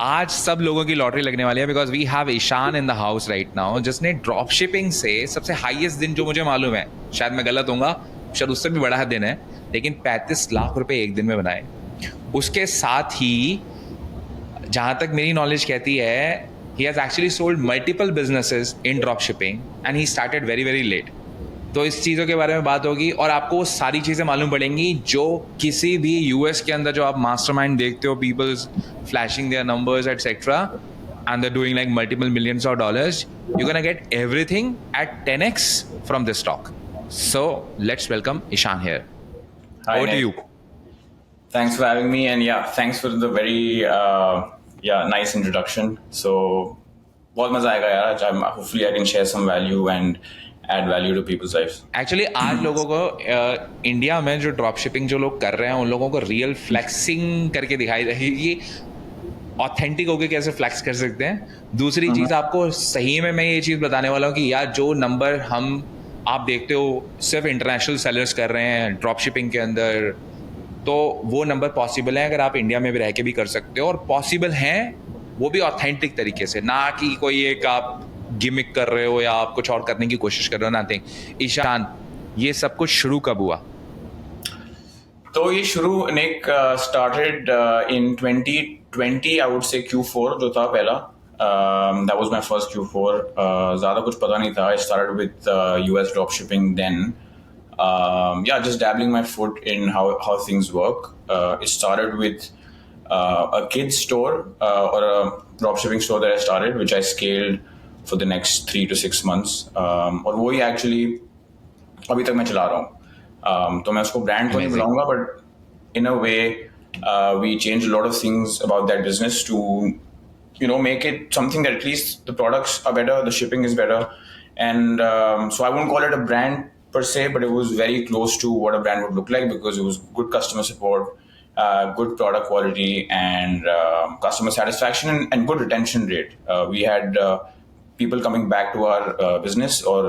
आज सब लोगों की लॉटरी लगने वाली है because we have Ishaan in the house right now, जिसने ड्रॉप शिपिंग से सबसे हाईएस्ट दिन जो मुझे मालूम है, शायद मैं गलत होऊंगा, शायद उससे भी बड़ा दिन है, लेकिन 35 लाख रुपए एक दिन में बनाए। उसके साथ ही जहां तक मेरी नॉलेज कहती है, he has actually sold multiple businesses in drop shipping and he started very very late. तो इस चीज़ों के बारे में बात होगी और आपको वो सारी चीज़ें मालूम पड़ेंगी जो किसी भी यूएस के अंदर जो आप मास्टरमाइंड देखते हो, peoples flashing their numbers etcetera and they're doing like multiple millions of dollars. You're gonna get everything at 10x from this talk. So let's welcome Ishan here. Hi, Over to Nick. you. Thanks for having me, and yeah, thanks for the very nice introduction. So, बहुत मजा आएगा यार. Hopefully, I can share some value and add value to people's lives. Actually आज लोगों को India में जो drop shipping जो लोग कर रहे हैं, उन लोगों को रियल फ्लेक्सिंग करके दिखाई रहेगी, ऑथेंटिक होके कैसे फ्लैक्स कर सकते हैं। दूसरी चीज़ आपको सही में मैं ये चीज़ बताने वाला हूँ कि यार जो नंबर आप देखते हो सिर्फ इंटरनेशनल सेलर्स कर रहे हैं ड्रॉप शिपिंग के अंदर, तो वो नंबर पॉसिबल है अगर आप इंडिया में भी रह के भी कर सकते हो, और पॉसिबल हैं वो भी ऑथेंटिक तरीके से, ना कि कोई एक आप गिमिक कर रहे हो या आप कुछ और करने की कोशिश कर रहे हो, नथिंग। ईशान, ये सब कुछ शुरू कब हुआ? तो ये शुरू Nick started in 2020, I would say Q4 जो था पहला. That was my first Q4. ज़्यादा कुछ पता नहीं था. I started with US dropshipping then. Just dabbling my foot in how things work. It started with a kids store or a dropshipping store that I started, which I scaled for the next 3 to 6 months. और वो ही actually अभी तक मैं चला रहा हूँ. तो मैं उसको ब्रांड को नहीं बुलाऊंगा, but in a way we change lot of things about that business to make it something that at least the products are better, the shipping is better, and so I won't call it a brand per se, but it was very close to what a brand would look like because it was good customer support, good product quality, and customer satisfaction and good retention rate. We had people coming back to our business, or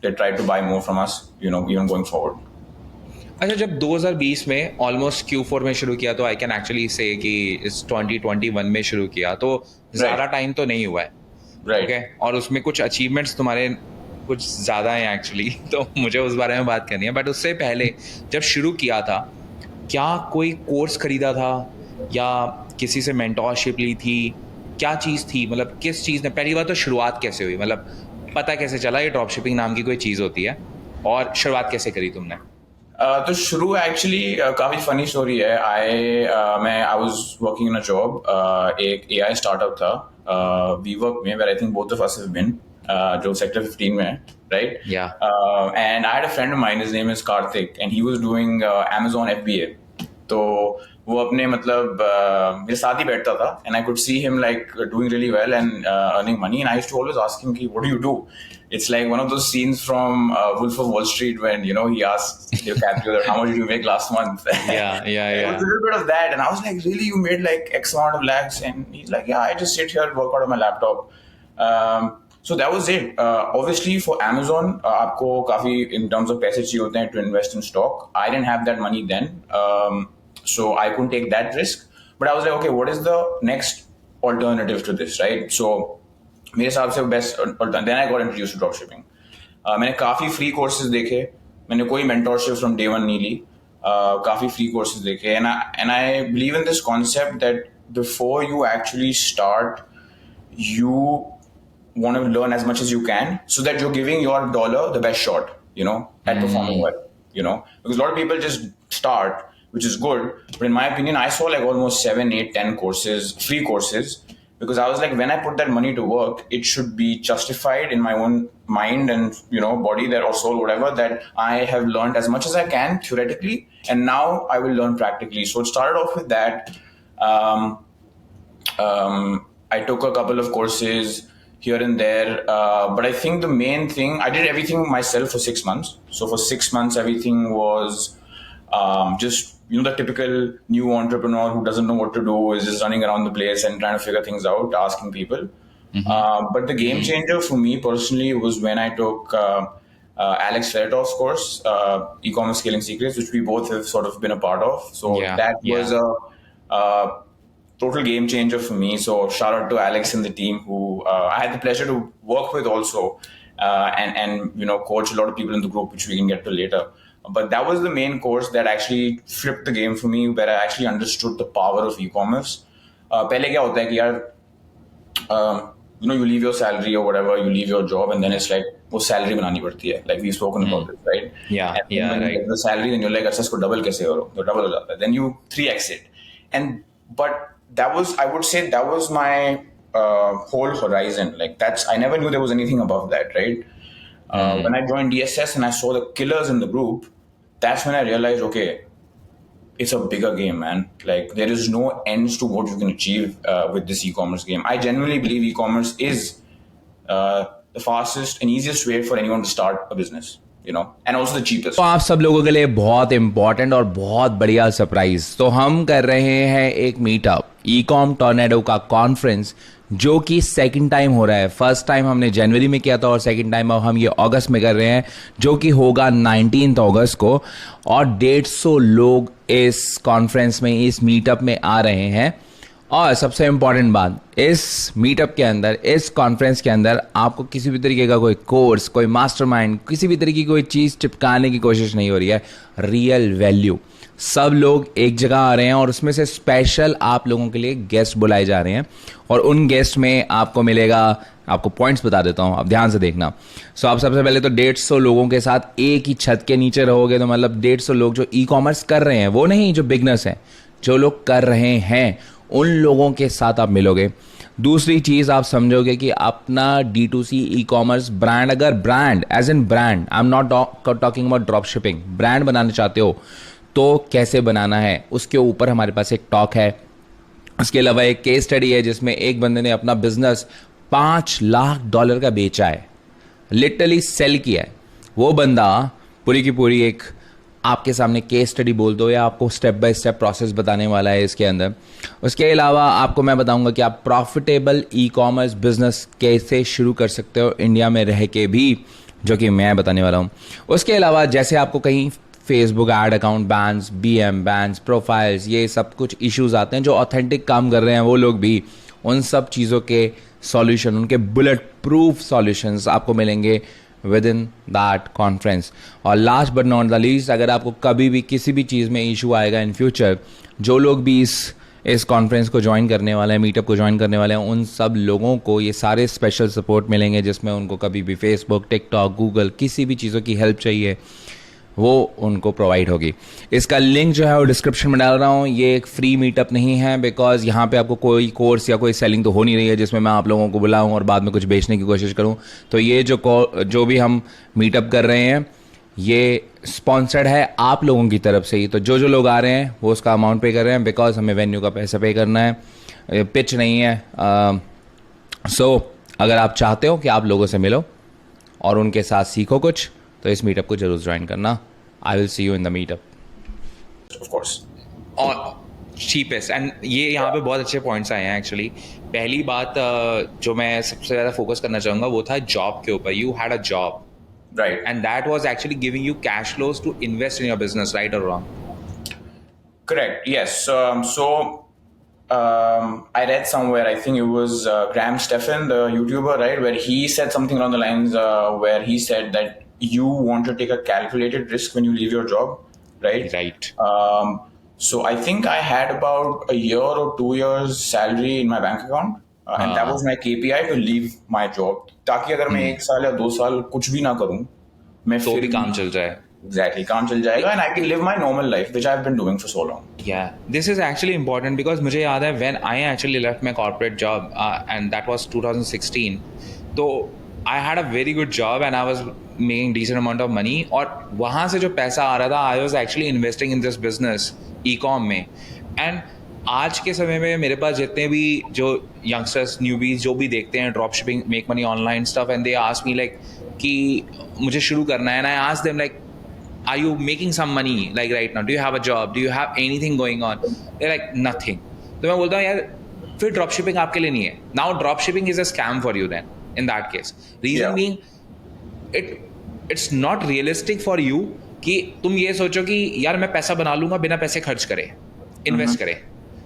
they tried to buy more from us, even going forward. अच्छा, जब 2020 में almost Q4 में शुरू किया, तो I can actually से कि इस 2021 में शुरू किया, तो ज़्यादा टाइम तो नहीं हुआ है, राइट? और उसमें कुछ अचीवमेंट्स तुम्हारे कुछ ज़्यादा हैं एक्चुअली, तो मुझे उस बारे में बात करनी है। बट उससे पहले जब शुरू किया था, क्या कोई कोर्स खरीदा था या किसी से मेंटोरशिप ली थी? क्या चीज़ थी, मतलब किस चीज़ ने, पहली बार तो शुरुआत कैसे हुई, मतलब पता कैसे चला ये ड्रॉप शिपिंग नाम की कोई चीज़ होती है, और शुरुआत कैसे करी तुमने? तो शुरू एक्चुअली काफ़ी फनी स्टोरी है. I was working in a job, एक AI स्टार्टअप था WeWork में, where I think both of us have been, जो सेक्टर 15 में है, right? And I had a friend of mine, his name is Kartik, and he was doing Amazon FBA. तो वो अपने मतलब मेरे साथ ही बैठता था, and I could see him like doing really well and earning money, and I used to always ask him कि what do you do? It's like one of those scenes from Wolf of Wall Street when he asks DiCaprio how much did you make last month? Yeah. It was a little bit of that, and I was like, really, you made like X amount of lakhs? And he's like, yeah, I just sit here and work out on my laptop. So that was it. Obviously, for Amazon, आपको काफी in terms of पैसे चाहिए होते हैं to invest in stock. I didn't have that money then, so I couldn't take that risk. But I was like, okay, what is the next alternative to this, right? So मेरे हिसाब से best, then I got introduced to drop shipping. मैंने काफ़ी free courses देखे, मैंने कोई mentorship from day one नहीं ली, काफ़ी फ्री कोर्सेज देखे, and I believe in this concept that before you actually start, you want to learn as much as you can so that you're giving your dollar the best shot, at performing well, because a lot of people just start, which is good, but in my opinion, I saw like almost 7, 8, 10 courses, free courses, because I was like, when I put that money to work, it should be justified in my own mind and body, that or soul, whatever, that I have learned as much as I can theoretically, and now I will learn practically. So it started off with that. I took a couple of courses here and there, but I think the main thing, I did everything myself for 6 months. So for 6 months, everything was just the typical new entrepreneur who doesn't know what to do, is just running around the place and trying to figure things out, asking people. But the game changer for me personally was when I took Alex Ferretov's course, ECommerce Scaling Secrets, which we both have sort of been a part of. So that was a total game changer for me. So shout out to Alex and the team who I had the pleasure to work with also, and coach a lot of people in the group, which we can get to later. But that was the main course that actually flipped the game for me, where I actually understood the power of e-commerce. पहले क्या होता है कि यार you leave your salary or whatever, you leave your job, and then it's like वो salary बनानी पड़ती है. Like we've spoken about this, right? Yeah, and yeah, when right. you get the salary, then you're like, अच्छा इसको double कैसे करो? तो double हो जाता है. Then you 3x it, but that was, I would say, that was my whole horizon. Like I never knew there was anything above that, right? When I joined DSS and I saw the killers in the group, that's when I realized, okay, it's a bigger game, man. Like there is no ends to what you can achieve with this e-commerce game. I genuinely believe e-commerce is the fastest and easiest way for anyone to start a business, and also the cheapest. तो आप सब लोगों के लिए बहुत important और बहुत बढ़िया सरप्राइज, तो हम कर रहे हैं एक मीटअप ई-कॉम टॉर्नेडो का कॉन्फ्रेंस, जो कि सेकंड टाइम हो रहा है. फर्स्ट टाइम हमने जनवरी में किया था और सेकंड टाइम अब हम ये अगस्त में कर रहे हैं, जो कि होगा 19 अगस्त को. और 150 लोग इस कॉन्फ्रेंस में, इस मीटअप में आ रहे हैं. और सबसे इंपॉर्टेंट बात, इस मीटअप के अंदर, इस कॉन्फ्रेंस के अंदर आपको किसी भी तरीके का कोई कोर्स, कोई मास्टरमाइंड, किसी भी तरीके की कोई चीज़ चिपकाने की कोशिश नहीं हो रही है. Real value. सब लोग एक जगह आ रहे हैं और उसमें से स्पेशल आप लोगों के लिए गेस्ट बुलाए जा रहे हैं. और उन गेस्ट में आपको मिलेगा, आपको पॉइंट्स बता देता हूं, आप ध्यान से देखना. सो आप सबसे पहले तो 150 लोगों के साथ एक ही छत के नीचे रहोगे, तो मतलब 150 लोग जो ई कॉमर्स कर रहे हैं, वो नहीं जो बिगनर्स हैं, जो लोग कर रहे हैं, उन लोगों के साथ आप मिलोगे. दूसरी चीज़ आप समझोगे कि अपना D2C ई कॉमर्स ब्रांड, अगर brand as an brand, I am not talking about drop shipping, brand बनाना चाहते हो तो कैसे बनाना है, उसके ऊपर हमारे पास एक टॉक है. उसके अलावा एक केस स्टडी है जिसमें एक बंदे ने अपना बिजनेस $5 लाख का बेचा है, लिटरली सेल किया है. वो बंदा पूरी की पूरी एक आपके सामने केस स्टडी बोल दो, या आपको स्टेप बाय स्टेप प्रोसेस बताने वाला है इसके अंदर. उसके अलावा आपको मैं बताऊंगा कि आप प्रॉफिटेबल ई कॉमर्स बिजनेस कैसे शुरू कर सकते हो इंडिया में रह के भी, जो कि मैं बताने वाला हूँ. उसके अलावा जैसे आपको कहीं Facebook ad account bans, BM bans, profiles, ये सब कुछ इश्यूज आते हैं, जो ऑथेंटिक काम कर रहे हैं वो लोग भी, उन सब चीज़ों के सॉल्यूशन, उनके बुलेट प्रूफ सॉल्यूशंस आपको मिलेंगे विद इन दैट कॉन्फ्रेंस. और last but not the least, अगर आपको कभी भी किसी भी चीज़ में इशू आएगा इन फ्यूचर, जो लोग भी इस कॉन्फ्रेंस को ज्वाइन करने वाले हैं, मीटअप को ज्वाइन करने वाले हैं, उन सब लोगों को ये सारे स्पेशल सपोर्ट मिलेंगे, जिसमें उनको कभी भी फेसबुक, टिकटॉक, गूगल, किसी भी चीज़ों की हेल्प चाहिए वो उनको प्रोवाइड होगी. इसका लिंक जो है वो डिस्क्रिप्शन में डाल रहा हूँ. ये एक फ्री मीटअप नहीं है, बिकॉज यहाँ पे आपको कोई कोर्स या कोई सेलिंग तो हो नहीं रही है जिसमें मैं आप लोगों को बुलाऊँ और बाद में कुछ बेचने की कोशिश करूँ. तो ये जो भी हम मीटअप कर रहे हैं, ये स्पॉन्सर्ड है आप लोगों की तरफ से ही. तो जो लोग आ रहे हैं वो उसका अमाउंट पे कर रहे हैं, बिकॉज हमें वेन्यू का पैसा पे करना है, पिच नहीं है. सो अगर आप चाहते हो कि आप लोगों से मिलो और उनके साथ सीखो कुछ, तो इस मीटअप को जरूर ज्वाइन करना. I will see you in the meetup. Of course. और चीपेस्ट, एंड ये यहाँ पे बहुत अच्छे पॉइंट्स आए हैं एक्चुअली. पहली बात जो मैं सबसे ज़्यादा फोकस करना चाहूँगा वो था जॉब के ऊपर. You had a job, Right. and that was actually giving you cash flows to invest in your business, right or wrong? Correct. Yes. I read somewhere, I think it was Graham Stephan, the YouTuber, right, where he said something along the lines where he said that you want to take a calculated risk when you leave your job, right? Right. So I think I had about a year or 2 years salary in my bank account, and that was my KPI to leave my job. ताकि अगर मैं 1 साल या 2 साल कुछ भी ना करूं, मैं तो फिर भी काम चल जाए. Exactly, काम चल जाएगा, and I can live my normal life, which I've been doing for so long. Yeah, this is actually important because मुझे याद है when I actually left my corporate job, and that was 2016. तो I had a very good job and I was making decent amount of money, और वहाँ से जो पैसा आ रहा था, I was actually investing in this business, e-com में. And आज के समय में मेरे पास जितने भी जो यंगस्टर्स, न्यूबीज जो भी देखते हैं drop shipping, make money online stuff, and they ask me like कि मुझे शुरू करना है, and I ask them like, are you making some money like right now? Do you have a job? Do you have anything going on? They're like, nothing. तो मैं बोलता हूँ यार फिर ड्रॉप शिपिंग आपके लिए नहीं है. Now drop shipping is a scam for you then in that case. Reason being, it's not realistic for you कि तुम ये सोचो कि यार मैं पैसा बना लूंगा बिना पैसे खर्च करे, इन्वेस्ट करे.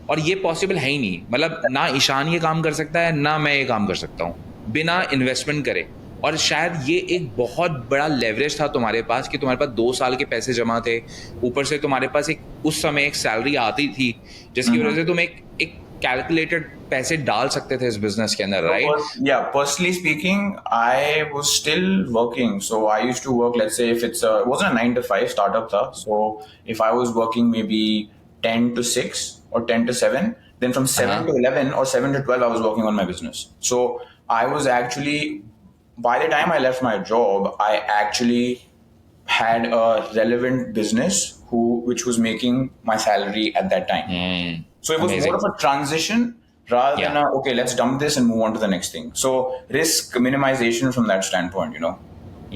और ये पॉसिबल है ही नहीं, मतलब ना ईशान ये काम कर सकता है ना मैं ये काम कर सकता हूँ बिना इन्वेस्टमेंट करे। और शायद ये एक बहुत बड़ा लेवरेज था तुम्हारे पास कि तुम्हारे पास 2 साल के पैसे जमा थे, ऊपर से तुम्हारे पास एक उस समय एक सैलरी आती थी जिसकी वजह से तुम एक कैलकुलेटेड पैसे डाल सकते थे इस बिजनेस के अंदर, right? Yeah, personally speaking, I was still working. So I used to work, let's say if it wasn't a 9 to 5 startup tha. So if I was working maybe 10 to 6 or 10 to 7, then from 7 to 11 or 7 to 12, I was working on my business. So I was actually, by the time I left my job, I actually had a relevant business which was making my salary at that time. So it was Amazing. more of a transition rather than Yeah. okay, let's dump this and move on to the next thing. So risk minimization from that standpoint,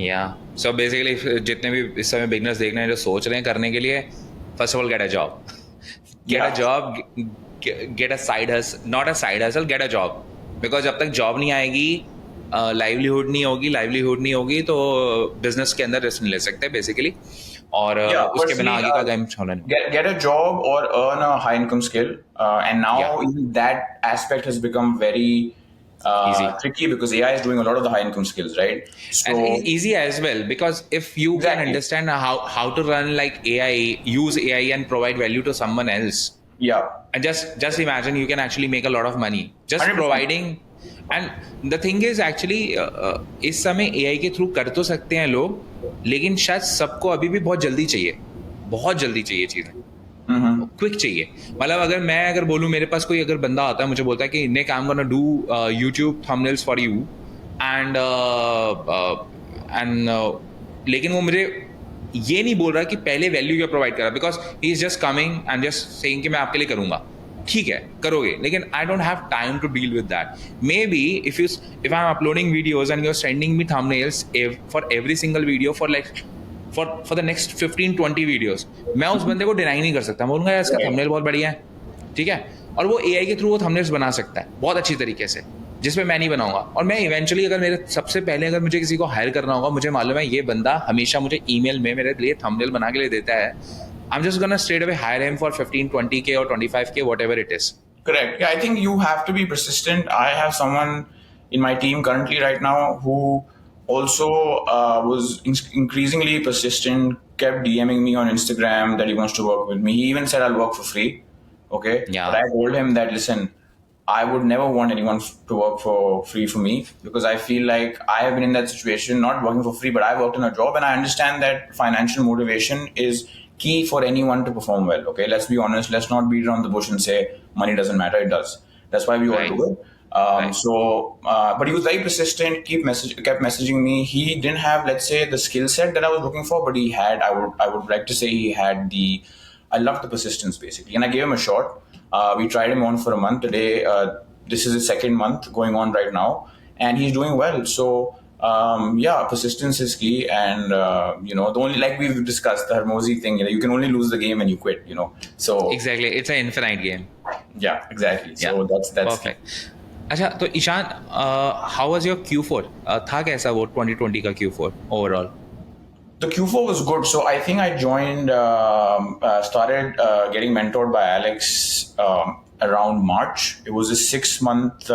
या so basically जितने भी इस समय beginners देख रहे हैं जो सोच रहे हैं करने के लिए, first of all get a job, get a Yeah. Job, get a side hustle, not a side hustle, get a job. Because जब तक जॉब नहीं आएगी, लाइवलीहुड नहीं होगी तो बिजनेस के अंदर रिस्क नहीं ले सकते बेसिकली, और Yeah, उसके बिना personally, आगे का गेम छोड़ना नहीं। get a job or earn a high income skill, and now Yeah. even that aspect has become very Easy. tricky because AI is doing a lot of the high income skills, right? So And easy as well, because if you can Exactly. understand how to run like AI, use AI and provide value to someone else, yeah, and just imagine you can actually make a lot of money just 100%. providing. And the thing is actually इस समय AI के through कर तो सकते हैं लोग, लेकिन शायद सबको अभी भी बहुत जल्दी चाहिए चीज़ें, क्विक चाहिए। मतलब अगर बोलूँ, मेरे पास कोई अगर बंदा आता है मुझे बोलता है कि Nick I am gonna do YouTube thumbnails for you, and लेकिन वो मुझे ये नहीं बोल रहा कि पहले वैल्यू क्या प्रोवाइड करा, because he is just coming and just saying कि मैं आपके लिए करूंगा, ठीक है करोगे, लेकिन I don't have time to deal with that. Maybe if I am uploading videos and you are sending me thumbnails for every single video for the next 15-20 videos, मैं उस बंदे को डिनाई नहीं कर सकता, मैं बोलूंगा यार इसका थंबनेल बहुत बढ़िया है, ठीक है, और वो एआई के थ्रू वो थंबनेल्स बना सकता है बहुत अच्छी तरीके से, जिसमें मैं नहीं बनाऊंगा। और मैं इवेंचुअली सबसे पहले अगर मुझे किसी को हायर करना होगा, मुझे मालूम है ये बंदा हमेशा मुझे ईमेल में मेरे लिए थंबनेल बना के लिए देता है, I am just gonna straight away hire him for 15-20K or 25K, whatever it is. correct. Yeah, I think you have to be persistent. I have someone in my team currently right now who also was increasingly persistent, kept DMing me on Instagram that he wants to work with me. He even said I'll work for free. Okay. Yeah. But I told him that, listen, I would never want anyone to work for free for me, because I feel like I have been in that situation, not working for free, but I worked in a job, and I understand that financial motivation is key for anyone to perform well. Okay, let's be honest. Let's not beat around the bush and say money doesn't matter. It does. That's why we all Right. do it. Right. But he was very persistent. Kept messaging me. He didn't have, let's say, the skill set that I was looking for, but he had. I would like to say he had the. I love the persistence basically, and I gave him a shot. We tried him on for a month. Today, this is his second month going on right now, and he's doing well. So yeah, persistence is key, and the only, like we've discussed, the Hermosi thing. You can only lose the game when you quit. So Exactly, it's an infinite game. yeah, exactly. So Yeah. that's Perfect. अच्छा, तो Ishan, how was your Q4? था कैसा वो 2020 का Q4 overall? The Q4 was good. So I think I joined, started getting mentored by Alex around March. It was a 6-month,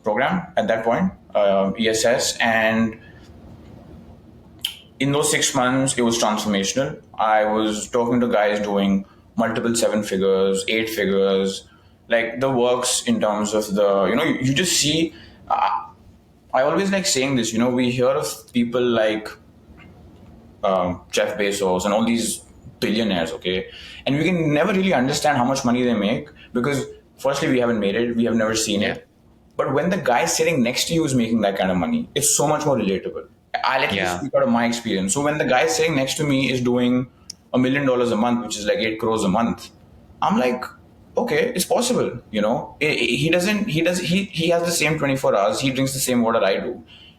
program at that point, ESS, and in those 6 months, it was transformational. I was talking to guys doing multiple 7 figures, 8 figures, like the works in terms of the, you just see. I always like saying this, we hear of people like Jeff Bezos and all these billionaires, okay? And we can never really understand how much money they make, because firstly, we haven't made it, we have never seen it. But when the guy sitting next to you is making that kind of money, it's so much more relatable. I'll at least speak out of my experience. So when the guy sitting next to me is doing $1 million a month, which is like 8 crores a month, I'm like, okay, it's possible. He has the same 24 hours. He drinks the same water I do.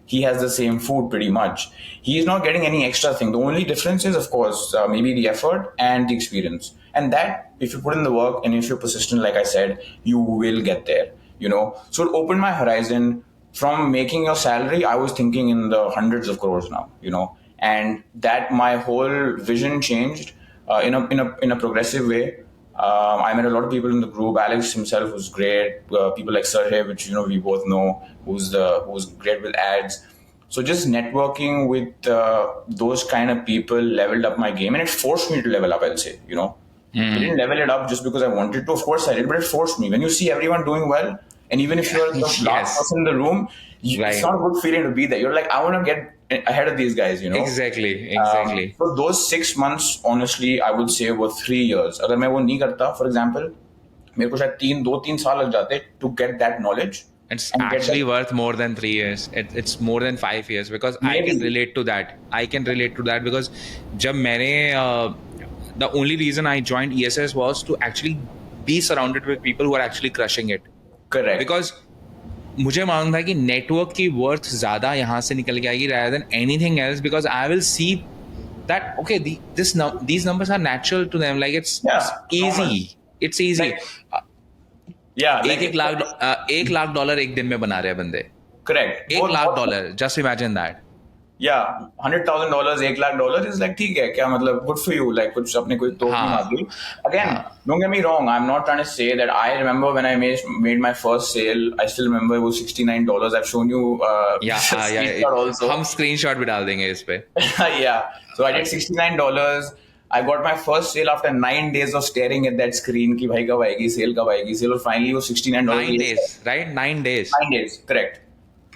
He has the same food pretty much. He's not getting any extra thing. The only difference is, of course, maybe the effort and the experience. And that, if you put in the work and if you're persistent, like I said, you will get there. So it opened my horizon. From making your salary, I was thinking in the hundreds of crores now. And that my whole vision changed in a progressive way. I met a lot of people in the group. Alex himself was great. People like Sergey, which we both know, who's great with ads. So just networking with those kind of people leveled up my game, and it forced me to level up. I'll say, It didn't level it up just because I wanted to. Of course I did, but it forced me. When you see everyone doing well, and even if you're the last Yes. person in the room, Right. it's not a good feeling to be there. You're like, I want to get ahead of these guys. Exactly. So those 6 months, honestly, I would say were 3 years. अगर मैं वो नहीं करता, for example, मेरे को शायद 2-3 साल लग जाते to get that knowledge. It's and get actually that- worth more than 3 years. It's more than 5 years because I Maybe. can relate to that. I can relate to that because जब मैंने the only reason I joined ESS was to actually be surrounded with people who are actually crushing it. Correct. Because मुझे मालूम था कि network की worth ज्यादा यहाँ से निकल के आएगी rather than anything else because I will see that okay these numbers are natural to them, like it's easy. Yeah. एक लाख डॉलर एक दिन में बना रहे हैं बंदे. Correct. $1 lakh, just imagine that. Yeah, $100,000, $1 lakh is like ठीक है क्या मतलब good for you, like कुछ अपने कोई तो नहीं मांगी. Again, don't get me wrong, I'm not trying to say that. I remember when I made my first sale, I still remember it was $69. I've shown you Yeah. also. हम screenshot भी डाल देंगे इस पे. Yeah, so I did $69. I got my first sale after 9 days of staring at that screen कि भाई कब आएगी sale, और finally वो $69. 9 days, right? 9 days. 9 days, correct.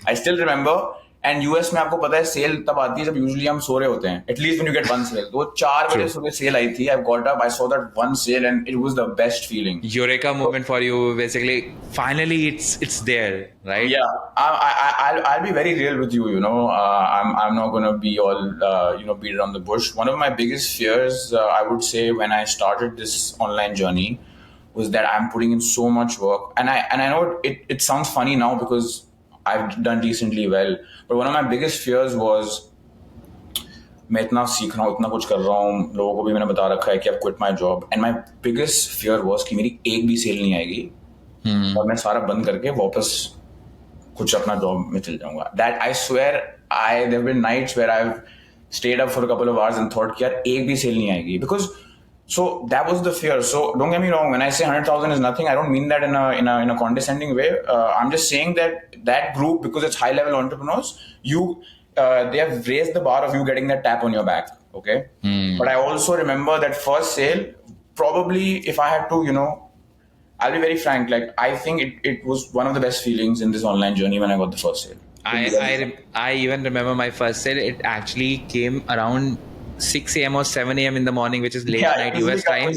I still remember. And US में आपको पता है सेल तब आती है जब यूजुअली हम सो रहे होते हैं. At least when you get one sale. तो 4 बजे सुबह सेल आई थी. I got up, I saw that one sale, and it was the best feeling. Eureka moment for you, basically. Finally, it's there, right? Yeah, I'll be very real with you. I'm not gonna be all beat around the bush. One of my biggest fears, I would say, when I started this online journey, was that I'm putting in so much work, and I know it sounds funny now because I've done decently well, but one of my biggest fears was मैं इतना सीख रहा हूँ, इतना कुछ कर रहा हूँ, लोगों को भी मैंने बता रखा है कि I've quit my job, and my biggest fear was कि मेरी एक भी सेल नहीं आएगी और मैं सारा बंद करके वापस कुछ अपना जॉब में चल जाऊंगा. That I swear, there have been nights where I've stayed up for a couple of hours and thought कि यार एक भी सेल नहीं आएगी, because so that was the fear. So don't get me wrong, when I say 100,000 is nothing, I don't mean that in a condescending way. I'm just saying that group, because it's high level entrepreneurs, they have raised the bar of you getting that tap on your back. Okay. But I also remember that first sale, probably if I had to, I'll be very frank, like I think it was one of the best feelings in this online journey when I got the first sale. I even remember my first sale. It actually came around 6 a.m. or 7 a.m. in the morning, which is late night US time.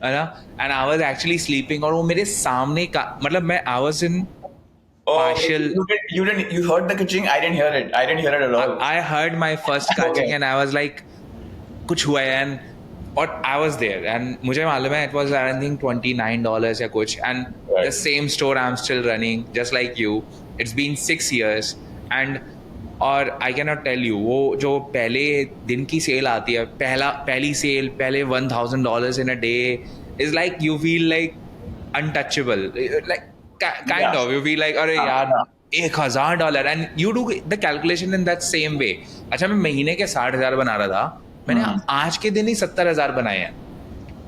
And I was actually sleeping. और वो मेरे सामने का मतलब मैं I was in partial. You heard the ka-ching? I didn't hear it. I didn't hear it at all. I heard my first ka-ching and I was like, कुछ हुआ है and और I was there and मुझे मालूम है it was I think $29 या कुछ and the same store I'm still running just like you. It's been 6 years and और I cannot tell you वो जो पहले दिन की सेल आती है पहली सेल पहले $1,000 in a day is like you feel like untouchable like kind of you feel like अरे यार $1,000 and you do the calculation in that same way. अच्छा मैं महीने के 60,000 बना रहा था, मैंने आज के दिन ही 70,000 बनाए हैं.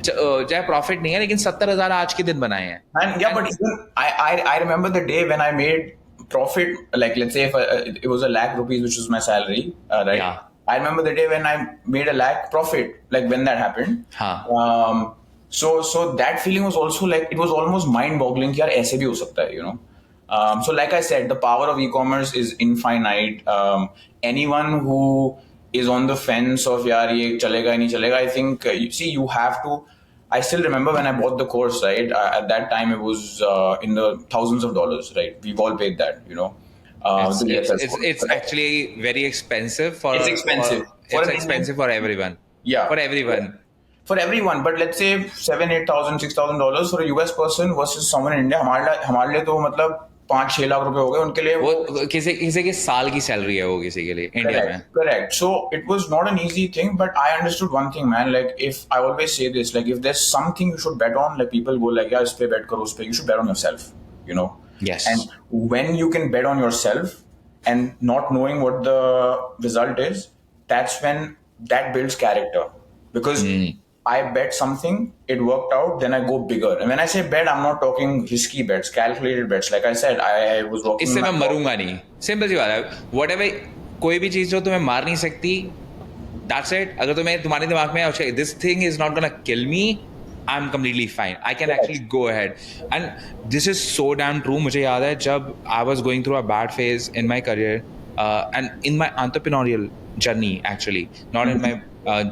चाहे प्रॉफिट नहीं है लेकिन 70,000 आज के दिन बनाए हैं. And yeah, but even I remember the day when I made profit, like let's say if it was ₹1,00,000, which was my salary, right? Yeah. I remember the day when I made ₹1,00,000 profit, like when that happened. So that feeling was also like, it was almost mind-boggling कि यार ऐसे भी हो सकता है, So like I said, the power of e-commerce is infinite. Anyone who is on the fence of यार ये चलेगा नहीं चलेगा, I think you have to. I still remember when I bought the course, right? At that time, it was in the thousands of dollars, right? We've all paid that, It's actually very expensive for. It's expensive. It's expensive for everyone. Yeah. For everyone. For everyone, but let's say $7,000, $8,000, $6,000 for a US person versus someone in India. हमारे लिए तो मतलब 5-6 लाख रुपए हो गए उनके लिए. वो किसी के साल की सैलरी है वो किसी के लिए इंडिया में. Correct. So it was not an easy thing, but I understood one thing, man. Like if I always say this, like if there's something you should bet on, like people go like, yeah, इस पे bet करो, उस पे. You should bet on yourself, Yes. And when you can bet on yourself and not knowing what the result is, that's when that builds character. Because I bet something, it worked out, then I go bigger. And when I say bet, I'm not talking risky bets, calculated bets. Like I said, I was working इससे in मैं my मरूंगा नहीं, simple सी बात है. Whatever, कोई भी चीज जो तुम्हें मार नहीं सकती, that's it. अगर तुम्हारे दिमाग में okay, this thing is not gonna kill me, I'm completely fine. I can actually go ahead. And this is so damn true. मुझे याद है जब I was going through a bad phase in my career and in my entrepreneurial journey actually, not in my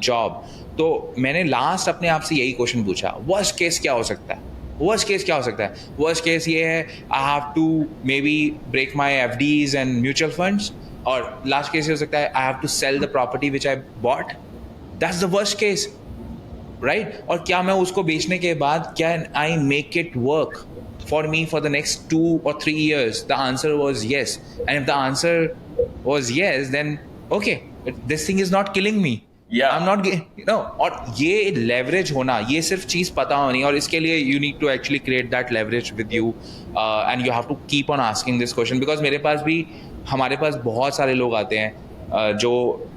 job. तो मैंने last अपने आप से यही क्वेश्चन पूछा, वर्स्ट केस क्या हो सकता है? वर्स्ट केस क्या हो सकता है? वर्स्ट केस ये है, I have to maybe break my FDs and mutual funds, और लास्ट केस ये हो सकता है, I have to sell the property which I bought. That's the worst case, right? और क्या मैं उसको बेचने के बाद can I make it work for me for the next 2 or 3 years? The answer was yes. And if the answer was yes, then okay, this thing is not killing me. Yeah. I'm not, you know, और ये leverage होना, ये सिर्फ चीज़ पता होनी, और इसके लिए you need to actually create that leverage with you, and you have to keep on asking this question, because मेरे पास भी, हमारे पास बहुत सारे लोग आते हैं जो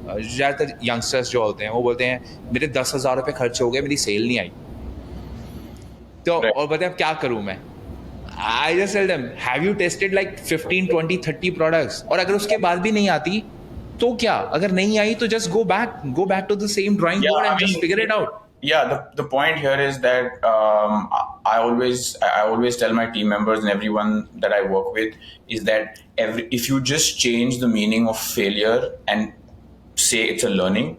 ज़्यादातर यंगस्टर्स जो होते हैं, वो बोलते हैं मेरे 10,000 रुपये खर्च हो गए, मेरी सेल नहीं आई, तो और बताए अब क्या करूँ मैं? I just tell them, have you tested like 15, 20, 30 products? और अगर उसके बाद भी नहीं आती तो क्या? अगर नहीं आई तो just go back to the same drawing board and just figure it out. Yeah, the point here is that I always tell my team members and everyone that I work with is that if you just change the meaning of failure and say it's a learning,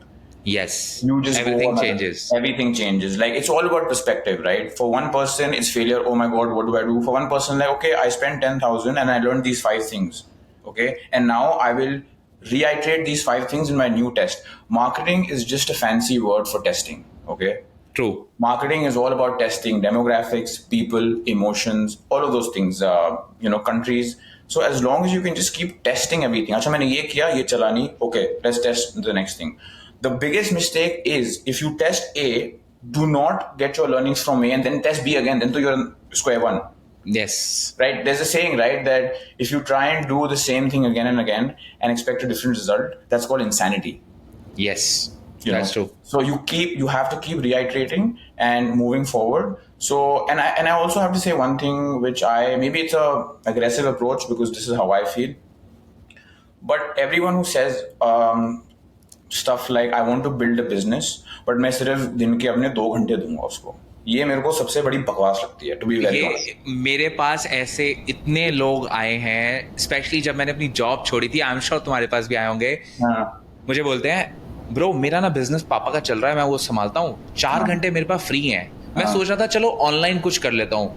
Yes, you just everything changes. Everything changes. Like, it's all about perspective, right? For one person, it's failure. Oh my God, what do I do? For one person, like, okay, I spent 10,000 and I learned these 5 things. Okay, and now I will reiterate these 5 things in my new test. Marketing is just a fancy word for testing. Okay. True. Marketing is all about testing demographics, people, emotions, all of those things. Countries. So as long as you can just keep testing everything. अच्छा मैंने ये किया, ये चला नहीं. Okay, let's test the next thing. The biggest mistake is if you test A, do not get your learnings from A and then test B again. Then you're on square one. Yes. Right? There's a saying, right, that if you try and do the same thing again and again and expect a different result, that's called insanity. Yes. That's true. So you have to keep reiterating and moving forward. So and I also have to say one thing, which maybe it's a aggressive approach because this is how I feel. But everyone who says stuff like I want to build a business, but मैं सिर्फ दिन के अपने 2 घंटे दूंगा उसको, ये मेरे को सबसे बड़ी बकवास लगती है, टू बी वेरी ऑनेस्ट. मेरे पास ऐसे इतने लोग आए हैं, स्पेशली जब मैंने अपनी जॉब छोड़ी थी. आई एम श्योर तुम्हारे पास भी आए होंगे. मुझे बोलते हैं ब्रो मेरा ना बिजनेस पापा का चल रहा है, मैं वो संभालता हूँ, 4 घंटे मेरे पास फ्री हैं, मैं सोच रहा था चलो ऑनलाइन कुछ कर लेता हूँ.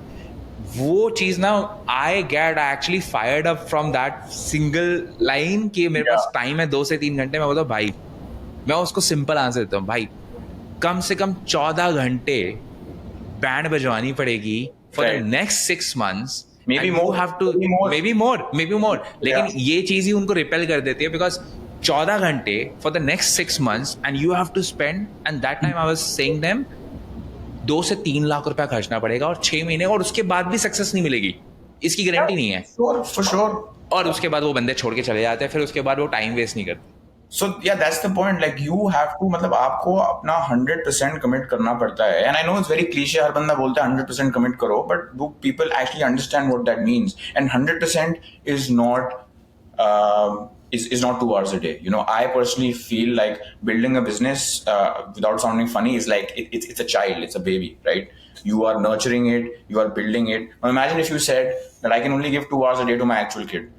वो चीज ना I actually fired up from that single line कि मेरे पास टाइम है 2 से 3 घंटे. मैं बोलता हूँ भाई, मैं उसको सिंपल आंसर देता हूँ, भाई कम से कम 14 घंटे बैंड बजवानी पड़ेगी for the next 6 months. Maybe more. लेकिन ये चीज ही उनको रिपेल कर देती है, बिकॉज 14 घंटे for the next 6 months and you have to spend, and that time I was saying them 2 से 3 लाख रुपया खर्चना पड़ेगा और 6 महीने, और उसके बाद भी सक्सेस नहीं मिलेगी, इसकी गारंटी नहीं है. For sure. और उसके बाद वो बंदे छोड़ के चले जाते हैं, फिर उसके बाद वो टाइम वेस्ट नहीं करते. So yeah, that's the point. Like you have to, मतलब आपको अपना 100% commit करना पड़ता है. And I know it's very cliche, हर बंदा बोलता है 100% commit करो, but do people actually understand what that means? And 100% is not is not 2 hours a day. I personally feel like building a business, without sounding funny, is like it's a child, it's a baby, right? You are nurturing it, you are building it. Now imagine if you said that I can only give 2 hours a day to my actual kid.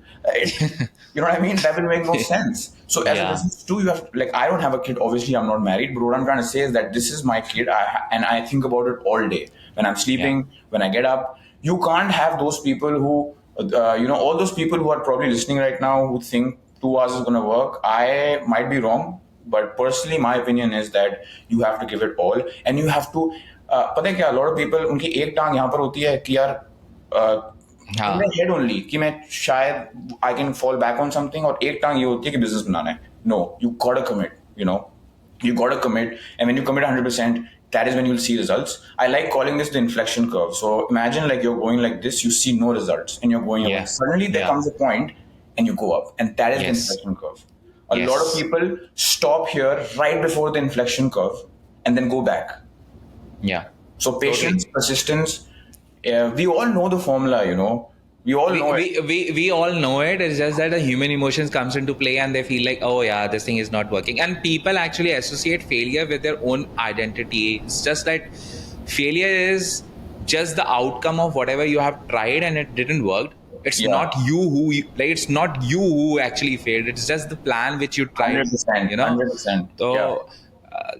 You know what I mean? That will make no sense. So as a business too, you have, like, I don't have a kid. Obviously, I'm not married. But what I'm trying to say is that this is my kid, and I think about it all day. When I'm sleeping, when I get up. You can't have those people who, all those people who are probably listening right now who think 2 hours is going to work. I might be wrong, but personally, my opinion is that you have to give it all, and you have to. पता है क्या? A lot of people, उनकी एक टांग यहाँ पर होती है कि यार. In my head only कि मैं शायद I can fall back on something, और एक टांग ये होती है कि business बनाना है. No, you gotta commit. You gotta commit, and when you commit 100%, that is when you'll see results. I like calling this the inflection curve. So imagine like you're going like this, you see no results, and you're going up. Suddenly there comes a point, and you go up, and that is the inflection curve. A lot of people stop here right before the inflection curve, and then go back. Yeah. So patience, persistence, we all know the formula, you know. We all know it. We all know it. It's just that the human emotions comes into play and they feel like, oh yeah, this thing is not working. And people actually associate failure with their own identity. It's just that failure is just the outcome of whatever you have tried and it didn't work. It's Yeah, not it's not you who actually failed. It's just the plan which you tried, 100%, you know. 100%. Yeah. So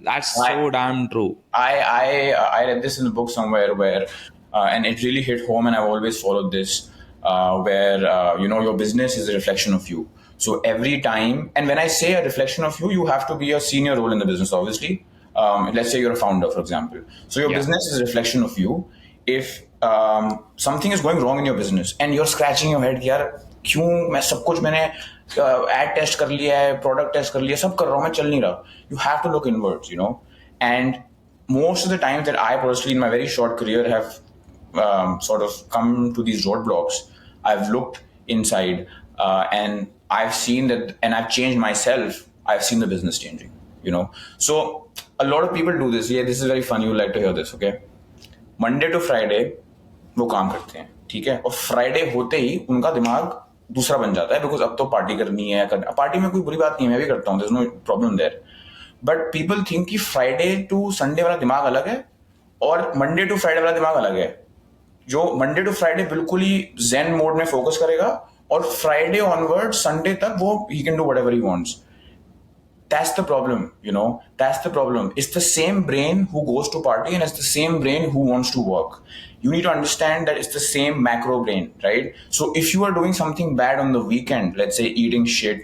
that's I, so damn true. I read this in a book somewhere where, and it really hit home, and I've always followed this, where you know, your business is a reflection of you. So every time, and when I say a reflection of you, you have to be a senior role in the business, obviously. Let's say you're a founder, for example. So your Yeah. business is a reflection of you. If something is going wrong in your business and you're scratching your head, यार क्यों मैं सब कुछ मैंने ad test कर लिया है, product test कर लिया, सब कर रहा हूँ, मैं चल नहीं रहा. You have to look inwards, you know. And most of the times that I personally, in my very short career, have sort of come to these roadblocks, I've looked inside and I've seen that, and I've changed myself. I've seen the business changing, you know. So a lot of people do this. Yeah, this is very funny. You'd like to hear this, okay? Monday to Friday वो काम करते हैं, ठीक है, और Friday होते ही उनका दिमाग दूसरा बन जाता है, बिकॉज अब तो पार्टी करनी है. पार्टी में कोई बुरी बात नहीं है, मैं भी करता हूँ, there is no problem there. But people think कि फ्राइडे टू संडे वाला दिमाग अलग है और मंडे टू फ्राइडे वाला दिमाग अलग है. जो मंडे टू फ्राइडे बिल्कुल ही जेन मोड में फोकस करेगा, और फ्राइडे ऑनवर्ड संडे तक वो he can do whatever he wants. That's the problem, you know. That's the problem. It's the same brain who goes to party and it's the same brain who wants to work. You need to understand that it's the same macro brain, right? So if you are doing something bad on the weekend, let's say eating shit,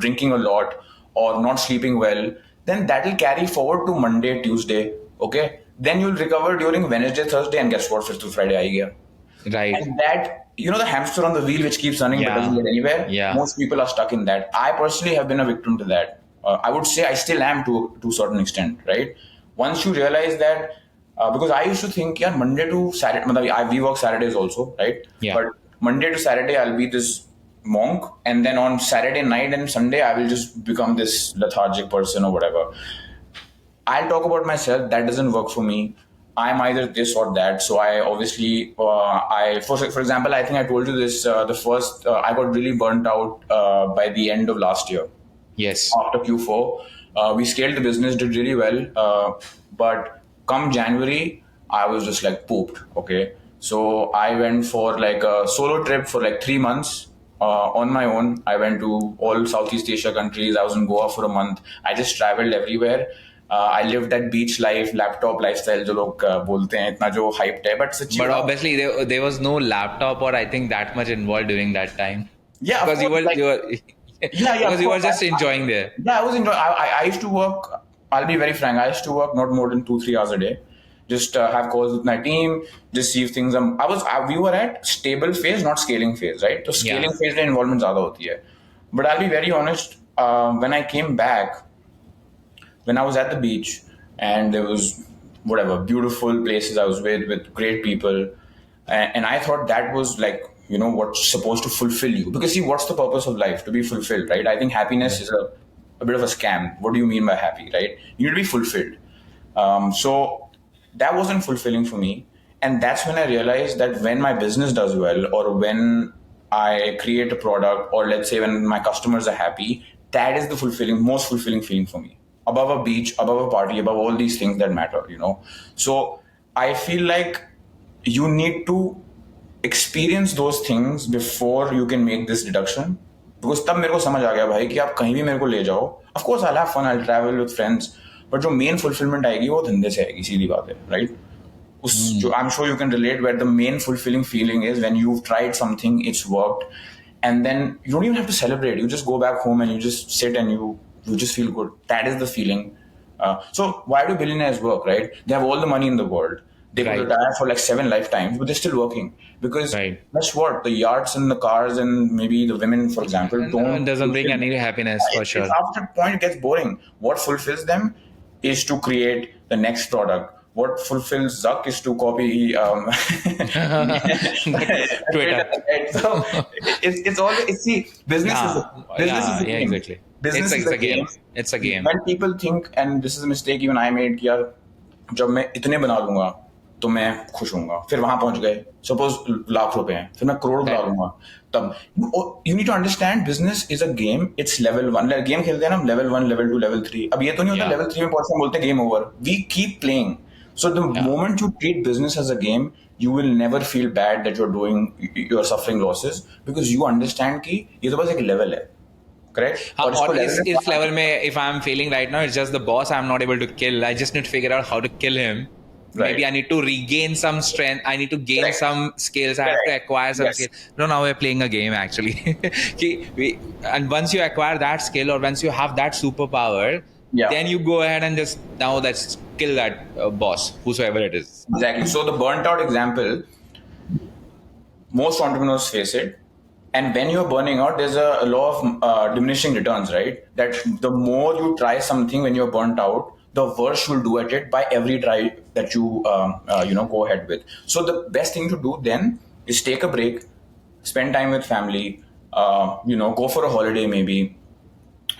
drinking a lot, or not sleeping well, then that will carry forward to Monday, Tuesday, okay? Then you'll recover during Wednesday, Thursday, and guess what? Fifth to Friday, aa gaya. Right. And that, you know, the hamster on the wheel which keeps running but doesn't get anywhere. Yeah. Most people are stuck in that. I personally have been a victim to that. I would say I still am to a certain extent, right? Once you realize that, because I used to think, yeah, Monday to Saturday, we work Saturdays also, right? Yeah. But Monday to Saturday, I'll be this monk, and then on Saturday night and Sunday, I will just become this lethargic person or whatever. I'll talk about myself. That doesn't work for me. I'm either this or that. So I obviously, for example, I think I told you this. I got really burnt out by the end of last year. Yes. After Q4, we scaled the business, did really well. But come January, I was just like pooped. Okay. So I went for like a solo trip for like 3 months on my own. I went to all Southeast Asia countries. I was in Goa for a month. I just traveled everywhere. I lived that beach life, laptop lifestyle, जो लोग बोलते हैं, इतना जो hyped है. But obviously there was no laptop or I think that much involved during that time. Yeah, because you were because you were just enjoying there. Yeah, I was enjoying. I used to work. I'll be very frank. I used to work not more than 2-3 hours a day. Just have calls with my team. Just see if things. We were at stable phase, not scaling phase, right? So scaling phase में involvement ज़्यादा होती है. But I'll be very honest. When I came back, when I was at the beach and there was whatever beautiful places I was with great people, and I thought that was like, you know, what's supposed to fulfill you. Because see, what's the purpose of life? To be fulfilled, right? I think happiness is a bit of a scam. What do you mean by happy, right? You need to be fulfilled. So that wasn't fulfilling for me. And that's when I realized that when my business does well, or when I create a product, or let's say when my customers are happy, that is the most fulfilling feeling for me. Above a beach, above a party, above all these things that matter, you know. So I feel like you need to experience those things before you can make this deduction. Because तब मेरे को समझ आ गया भाई कि आप कहीं भी मेरे को ले जाओ. Of course I'll have fun, I'll travel with friends, but जो main fulfillment आएगी वो धंधे से आएगी, सीधी बात है, right? जो I'm sure you can relate, where the main fulfilling feeling is when you've tried something, it's worked, and then you don't even have to celebrate. You just go back home and you just sit and you just feel good. That is the feeling. So why do billionaires work, right? They have all the money in the world. They could retire for like 7 lifetimes, but they're still working. Because guess what? The yachts and the cars and maybe the women, for example, it doesn't bring any happiness for sure. After a point, it gets boring. What fulfills them is to create the next product. What fulfills Zuck is to copy Twitter. So it's always, see, business is a game. Exactly. Business is a game. It's a game. When people think, and this is a mistake even I made, yaar, जब मैं इतने बना लूंगा तो मैं खुश होऊंगा, फिर वहां पहुंच गए, सपोज लाख रुपए हैं, फिर मैं करोड़ बना लूंगा, तब you need to understand business is a game, it's level 1, game खेलते हैं ना, लेवल 1 लेवल 2 लेवल 3, अब ये तो नहीं होता Yeah. लेवल 3 में पहुंचते हैं बोलते game over, we keep playing. So the Yeah. moment you treat business as a game, you will never feel bad that you're suffering losses, because you understand कि ये तो बस एक level है, correct? हाँ, और इसको और level इस लेवल में if I'm feeling right now it's just the boss I'm not able to kill, I just need to figure out how to kill him. Right. Maybe I need to regain some strength, I need to gain Correct. some skills, I have to Correct. acquire some Yes. skills. No, now we're playing a game actually. And once you acquire that skill, or once you have that superpower, Yeah. then you go ahead and just now let's kill that boss, whosoever it is. Exactly. So the burnt out example, most entrepreneurs face it. And when you're burning out, there's a law of diminishing returns, right? That the more you try something when you're burnt out, the worse you'll do at it by every try that you go ahead with. So the best thing to do then is take a break, spend time with family, go for a holiday maybe.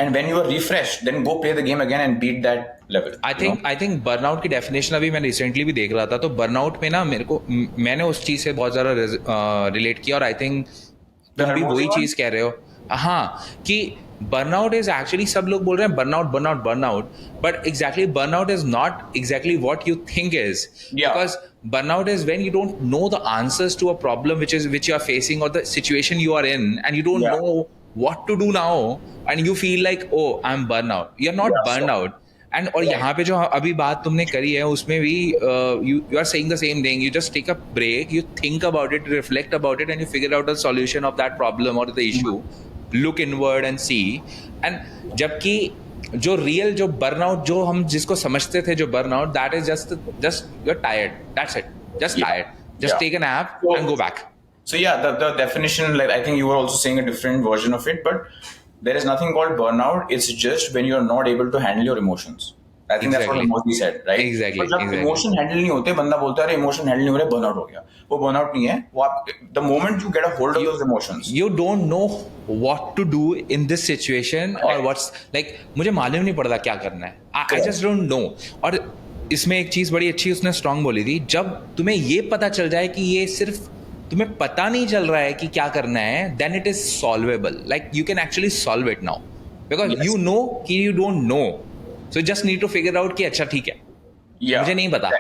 And when you are refreshed, then go play the game again and beat that level. I think burnout की definition अभी मैं recently भी देख रहा था, तो burnout में ना मैंने उस चीज से बहुत ज्यादा रिलेट किया, और आई थिंक तुम भी वही चीज कह रहे हो. हाँ, कि बर्नआउट इज एक्चुअली, सब लोग बोल रहे हैं burnout burnout burnout, but exactly burnout is not exactly what you think is. Because burnout is when you don't know the answers to a problem which you are facing, or the situation you are in, and you don't know what to do now, and you feel like, oh, I'm burnout. You're not burned out. And और यहाँ पे जो अभी बात तुमने करी है उसमें भी you are saying the same thing. You just take a break, you think about it, reflect about it, and you figure out a solution of that problem or the issue. Look inward and see. And जबकि जो real जो burnout जो हम जिसको समझते थे, जो burnout, that is just you are tired, that's it, just tired, just take a nap and go back. So yeah, the definition, like I think you were also saying a different version of it, but there is nothing called burnout. It's just when you're not able to handle your emotions. I think that's what Modi said, right? Exactly. But जब emotion handle नहीं होते, बंदा बोलता है अरे emotion handle नहीं हो रहे, burnout हो गया. वो burnout नहीं है. वो आप the moment you get a hold of those emotions, you don't know what to do in this situation, or what's like, मुझे मालूम नहीं पड़ता क्या करना है. I just don't know. और इसमें एक चीज बड़ी अच्छी उसने स्ट्रांग बोली थी, जब तुम्हें ये पता चल जाए कि ये सिर्फ तुम्हें पता नहीं चल रहा है कि क्या करना है, then it is solvable. Like you can actually solve it now because you know कि you don't know. So you just need to figure out कि अच्छा ठीक है, मुझे नहीं पता.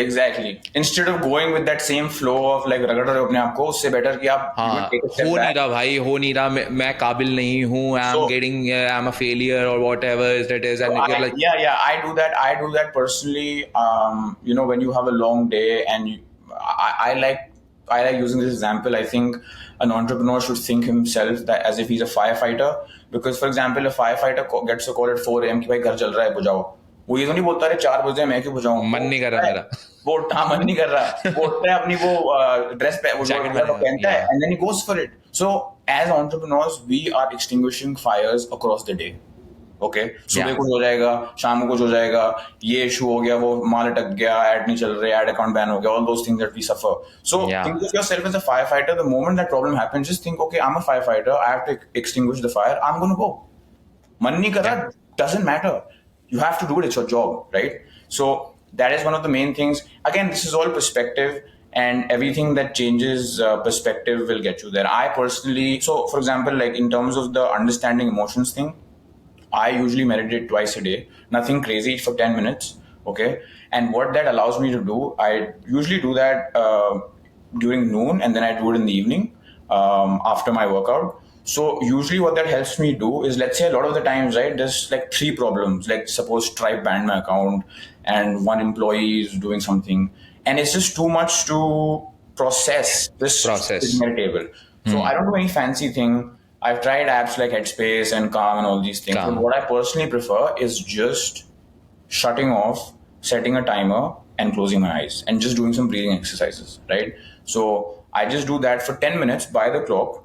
Exactly. Instead of going with that same flow of like रगड़ रहे हो अपने आप को, उससे बेटर कि आप हो नहीं रहा भाई, हो नहीं रहा, मैं काबिल नहीं हूँ, I'm a failure or whatever it is, and you're like, I do that personally. When you have a long day and I like using this example. I think an entrepreneur should think himself that as if he's a firefighter, because for example, a firefighter gets a call at 4 a.m. कि भाई घर जल रहा है, बुझाओ. वो ये तो नहीं बोलता, अरे 4 बजे मैं क्यों बुझाऊं, मन नहीं कर रहा मेरा, वो मन नहीं कर रहा, वो उठता है अपनी वो ड्रेस पहनता है and then he goes for it. So as entrepreneurs, we are extinguishing fires across the day. Okay, सुबह कुछ हो जाएगा, शाम को कुछ हो जाएगा, ये इशू हो गया, वो माल अटक गया, ऐड नहीं चल रहा, ऐड अकाउंट बैन हो गया, all those things that we suffer. So think of yourself as a firefighter. The moment that problem happens, just think, okay, I am a firefighter, I have to extinguish the fire, I am gonna go. मन नहीं कर रहा, doesn't matter, you have to do it, it's your job, right? So that is one of the main things. Again, this is all perspective, and everything that changes perspective will get you there. I personally, so for example, like in terms of the understanding emotions thing, I usually meditate twice a day, nothing crazy, for 10 minutes. Okay. And what that allows me to do, I usually do that during noon, and then I do it in the evening after my workout. So usually what that helps me do is, let's say a lot of the times, right, there's like 3 problems, like suppose Stripe banned my account and one employee is doing something, and it's just too much to process table. So I don't do any fancy thing. I've tried apps like Headspace and Calm and all these things. But what I personally prefer is just shutting off, setting a timer, and closing my eyes, and just doing some breathing exercises, right? So I just do that for 10 minutes by the clock,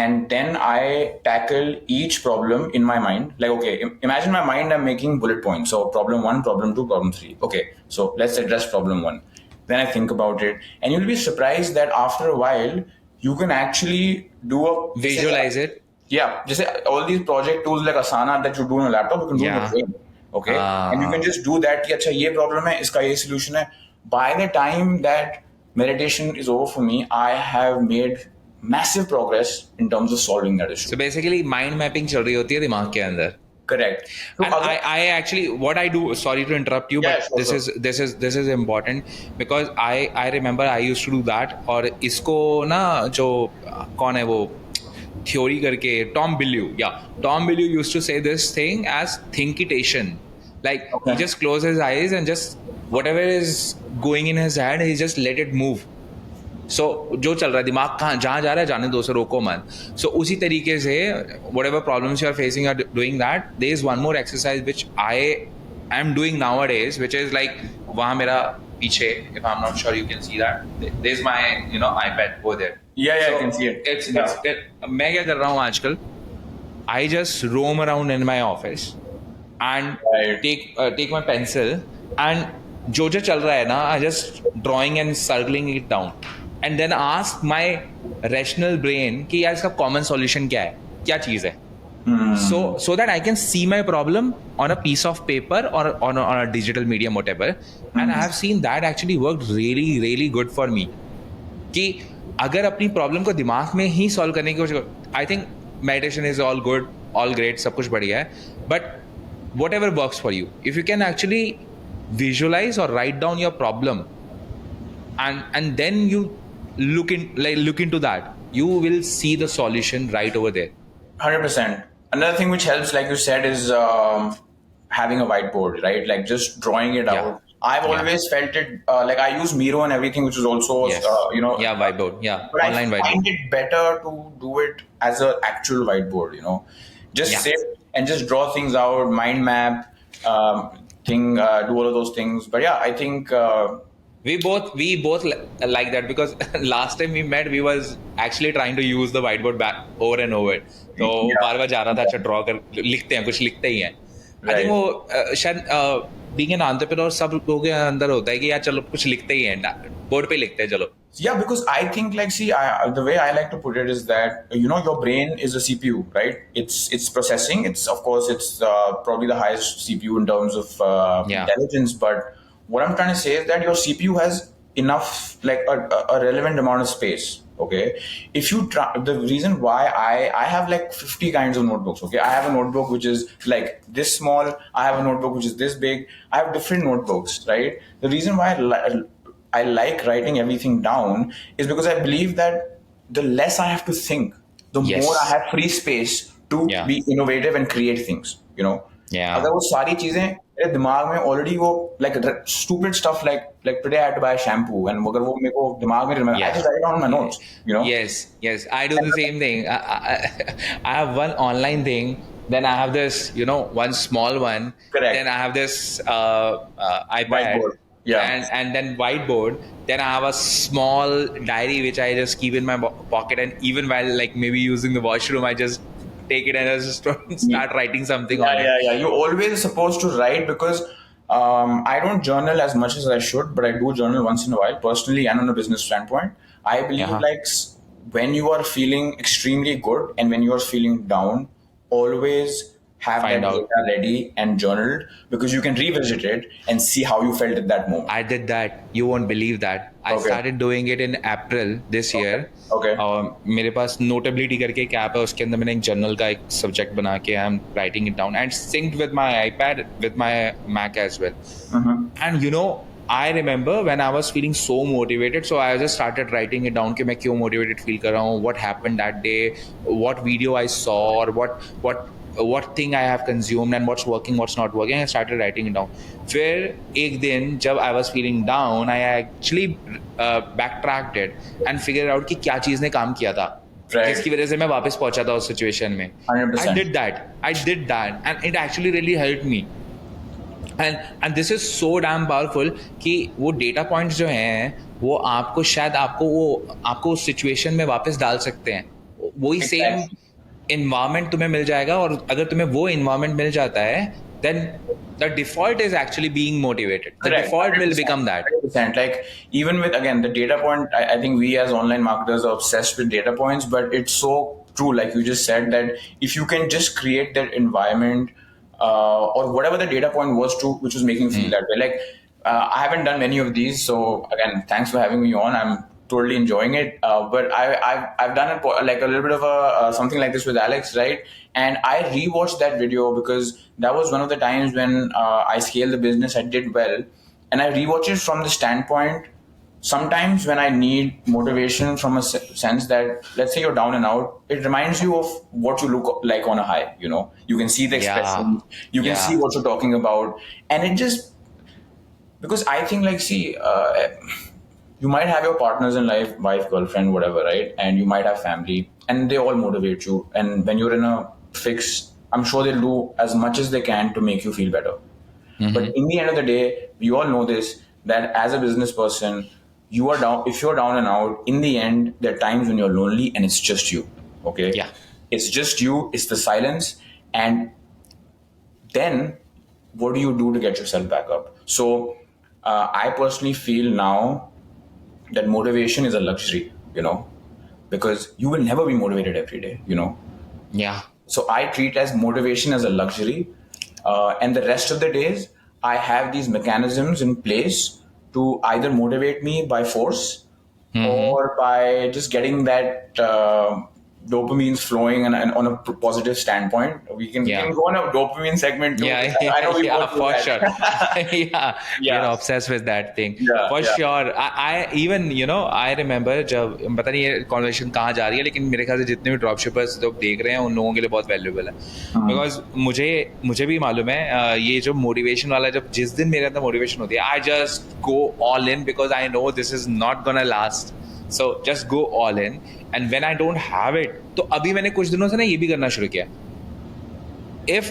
and then I tackle each problem in my mind. Like, okay, imagine my mind, I'm making bullet points. So problem 1, problem 2, problem 3. Okay, so let's address problem 1. Then I think about it, and you'll be surprised that after a while, you can actually do visualize it. Yeah, just all these project tools like Asana that you do on a laptop, you can do on your brain. okay, and you can just do that कि अच्छा ये problem है, इसका ये solution है. By the time that meditation is over for me, I have made massive progress in terms of solving that issue. So basically mind mapping चल रही होती है दिमाग के अंदर. Correct. So And I actually what I do, sorry to interrupt you, Yeah, but sure, this is important because I remember I used to do that. और इसको ना जो कौन है वो theory करके Tom Bilyeu used to say this thing as thinkitation. Like Okay. he just close his eyes and just whatever is going in his head, he just let it move. सो जो चल रहा है दिमाग कहाँ जहाँ जा रहा है जाने दो, उसे रोको मत. सो उसी तरीके से whatever problems you are facing are doing that. There is one more exercise which I am doing nowadays, which is like वहाँ मेरा पीछे, if I'm not sure you can see that, there is my iPad over there. Yeah, So I can see it. मैं क्या कर रहा हूँ आजकल, I just roam around in my office and Right. take my pencil and जो चल रहा है ना, I just drawing and circling it down. And then ask my rational brain कि यार इसका common solution क्या है, क्या चीज़ है. So that I can see my problem on a piece of paper or on a digital medium, whatever. And I have seen that actually worked really, really good for me. कि अगर अपनी problem को दिमाग में ही solve करने की कोशिश, I think meditation is all good, all great, सब कुछ बढ़िया है, but whatever works for you, if you can actually visualise और write down your problem and then you look into that, you will see the solution right over there. 100%. Another thing which helps, like you said, is having a whiteboard, right? Like just drawing it Yeah. out. I've always felt it, like I use Miro and everything, which is also, Yes. yeah, Whiteboard, yeah, but online I whiteboard. find it better to do it as an actual whiteboard, just Yeah. sit and just draw things out, mind map, do all of those things. But yeah, I think, We both like that because last time we met, we was actually trying to use the whiteboard back over and over. तो Yeah. बार बार जा रहा था, अच्छा draw कर, लिखते हैं, कुछ लिखते ही हैं. I think वो शायद being an entrepreneur सब लोगों के अंदर होता है कि यार चलो कुछ लिखते ही हैं, बोर्ड पे लिखते हैं चलो. yeah, because I think, like, see, the way I like to put it is that your brain is a CPU, right? It's processing. It's probably the highest CPU in terms of Yeah. intelligence. But what I'm trying to say is that your CPU has enough, like a relevant amount of space. Okay, if you try, the reason why I have like 50 kinds of notebooks. Okay, I have a notebook which is like this small. I have a notebook which is this big. I have different notebooks, right? The reason why I like writing everything down is because I believe that the less I have to think, the Yes. more I have free space to Yeah. be innovative and create things. Yeah. अगर वो सारी चीजें मेरे दिमाग में already वो like stupid stuff like today I had to buy a shampoo and अगर वो मेरे को दिमाग में I just write it down on my notes. Yes, I do the same thing. I have one online thing, then I have this, one small one. Correct. Then I have this iPad. Whiteboard. Yeah. And then whiteboard. Then I have a small diary which I just keep in my pocket, and even while like maybe using the washroom, I just take it and I just start writing something on it. Yeah. You're always supposed to write because I don't journal as much as I should, but I do journal once in a while, personally and on a business standpoint. I believe like when you are feeling extremely good and when you are feeling down, always have Find that out. data ready and journaled because you can revisit it and see how you felt at that moment. I did that. You won't believe that. I Okay. started doing it in April this year. Okay. मेरे पास नोटेबिलिटी करके एक app है, उसके अंदर मैंने एक journal का एक सब्जेक्ट बना के I am writing it down and synced with my iPad with my Mac as well. And I remember when I was feeling so motivated, so I just started writing it down कि मैं क्यों motivated feel कर रहा हूँ, what happened that day, what video I saw, or what thing I have consumed and what's working, what's not working. I started writing it down. फिर एक दिन जब I was feeling down, I actually backtracked it and figured out कि क्या चीज़ ने काम किया था, Right. जिसकी वजह से मैं वापस पहुंचा था उस सिचुएशन में. 100%. I did that and it actually really helped me. And this is so damn powerful कि वो डेटा पॉइंट्स जो हैं वो आपको शायद आपको उस सिचुएशन में वापस डाल सकते हैं. वही सेम इन्वायरमेंट तुम्हें मिल जाएगा, और अगर तुम्हें वो इन्वायरमेंट मिल जाता है then the default is actually being motivated. The Correct. default will 100%, become that. 100%. Like even with, again, the data point, I think we as online marketers are obsessed with data points, but it's so true, like you just said, that if you can just create that environment or whatever the data point was to which was making me feel that way. Like I haven't done many of these, so again, thanks for having me on. I'm totally enjoying it. But I've done like a little bit of a something like this with Alex, right? And I rewatched that video because that was one of the times when I scaled the business. I did well, and I rewatched it from the standpoint. Sometimes when I need motivation from a sense that, let's say you're down and out, it reminds you of what you look like on a high. You know, you can see the expression, you can see what you're talking about, and it just, because I think like, see, you might have your partners in life, wife, girlfriend, whatever, right? And you might have family, and they all motivate you. And when you're in a fix, I'm sure they'll do as much as they can to make you feel better. But in the end of the day, you all know this, that as a business person, you are down. If you're down and out, in the end, there are times when you're lonely and it's just you. Okay. Yeah. It's just you. It's the silence. And then what do you do to get yourself back up? So I personally feel now that motivation is a luxury, you know, because you will never be motivated every day, you know. Yeah. So I treat as motivation as a luxury. And the rest of the days, I have these mechanisms in place to either motivate me by force or by just getting that dopamine flowing and on a positive standpoint. We can go on a dopamine segment too. Yeah, I know we both do for that. sure. You're obsessed with that thing. For sure. I even, you know, I remember जब पता नहीं ये conversation कहाँ जा रही है, लेकिन मेरे ख्याल से जितने भी ड्रॉप शिपर्स लोग देख रहे हैं उन लोगों के लिए बहुत वैल्यूएबल है. बिकॉज मुझे भी मालूम है ये जो मोटिवेशन वाला, जब जिस दिन मेरे अंदर मोटिवेशन होती है, I just go all in because I know this is not gonna last. So just go all in, and when I don't have it, तो अभी मैंने कुछ दिनों से ना ये भी करना शुरू किया. If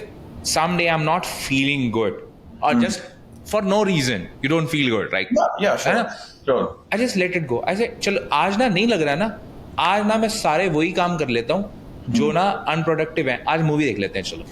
someday I'm not feeling good, or just for no reason you don't feel good, right? Yeah, sure. Sure. I just let it go. I say चलो आज ना नहीं लग रहा है ना, आज ना मैं सारे वही काम कर लेता हूँ जो ना unproductive है. आज मूवी देख लेते हैं, चलो.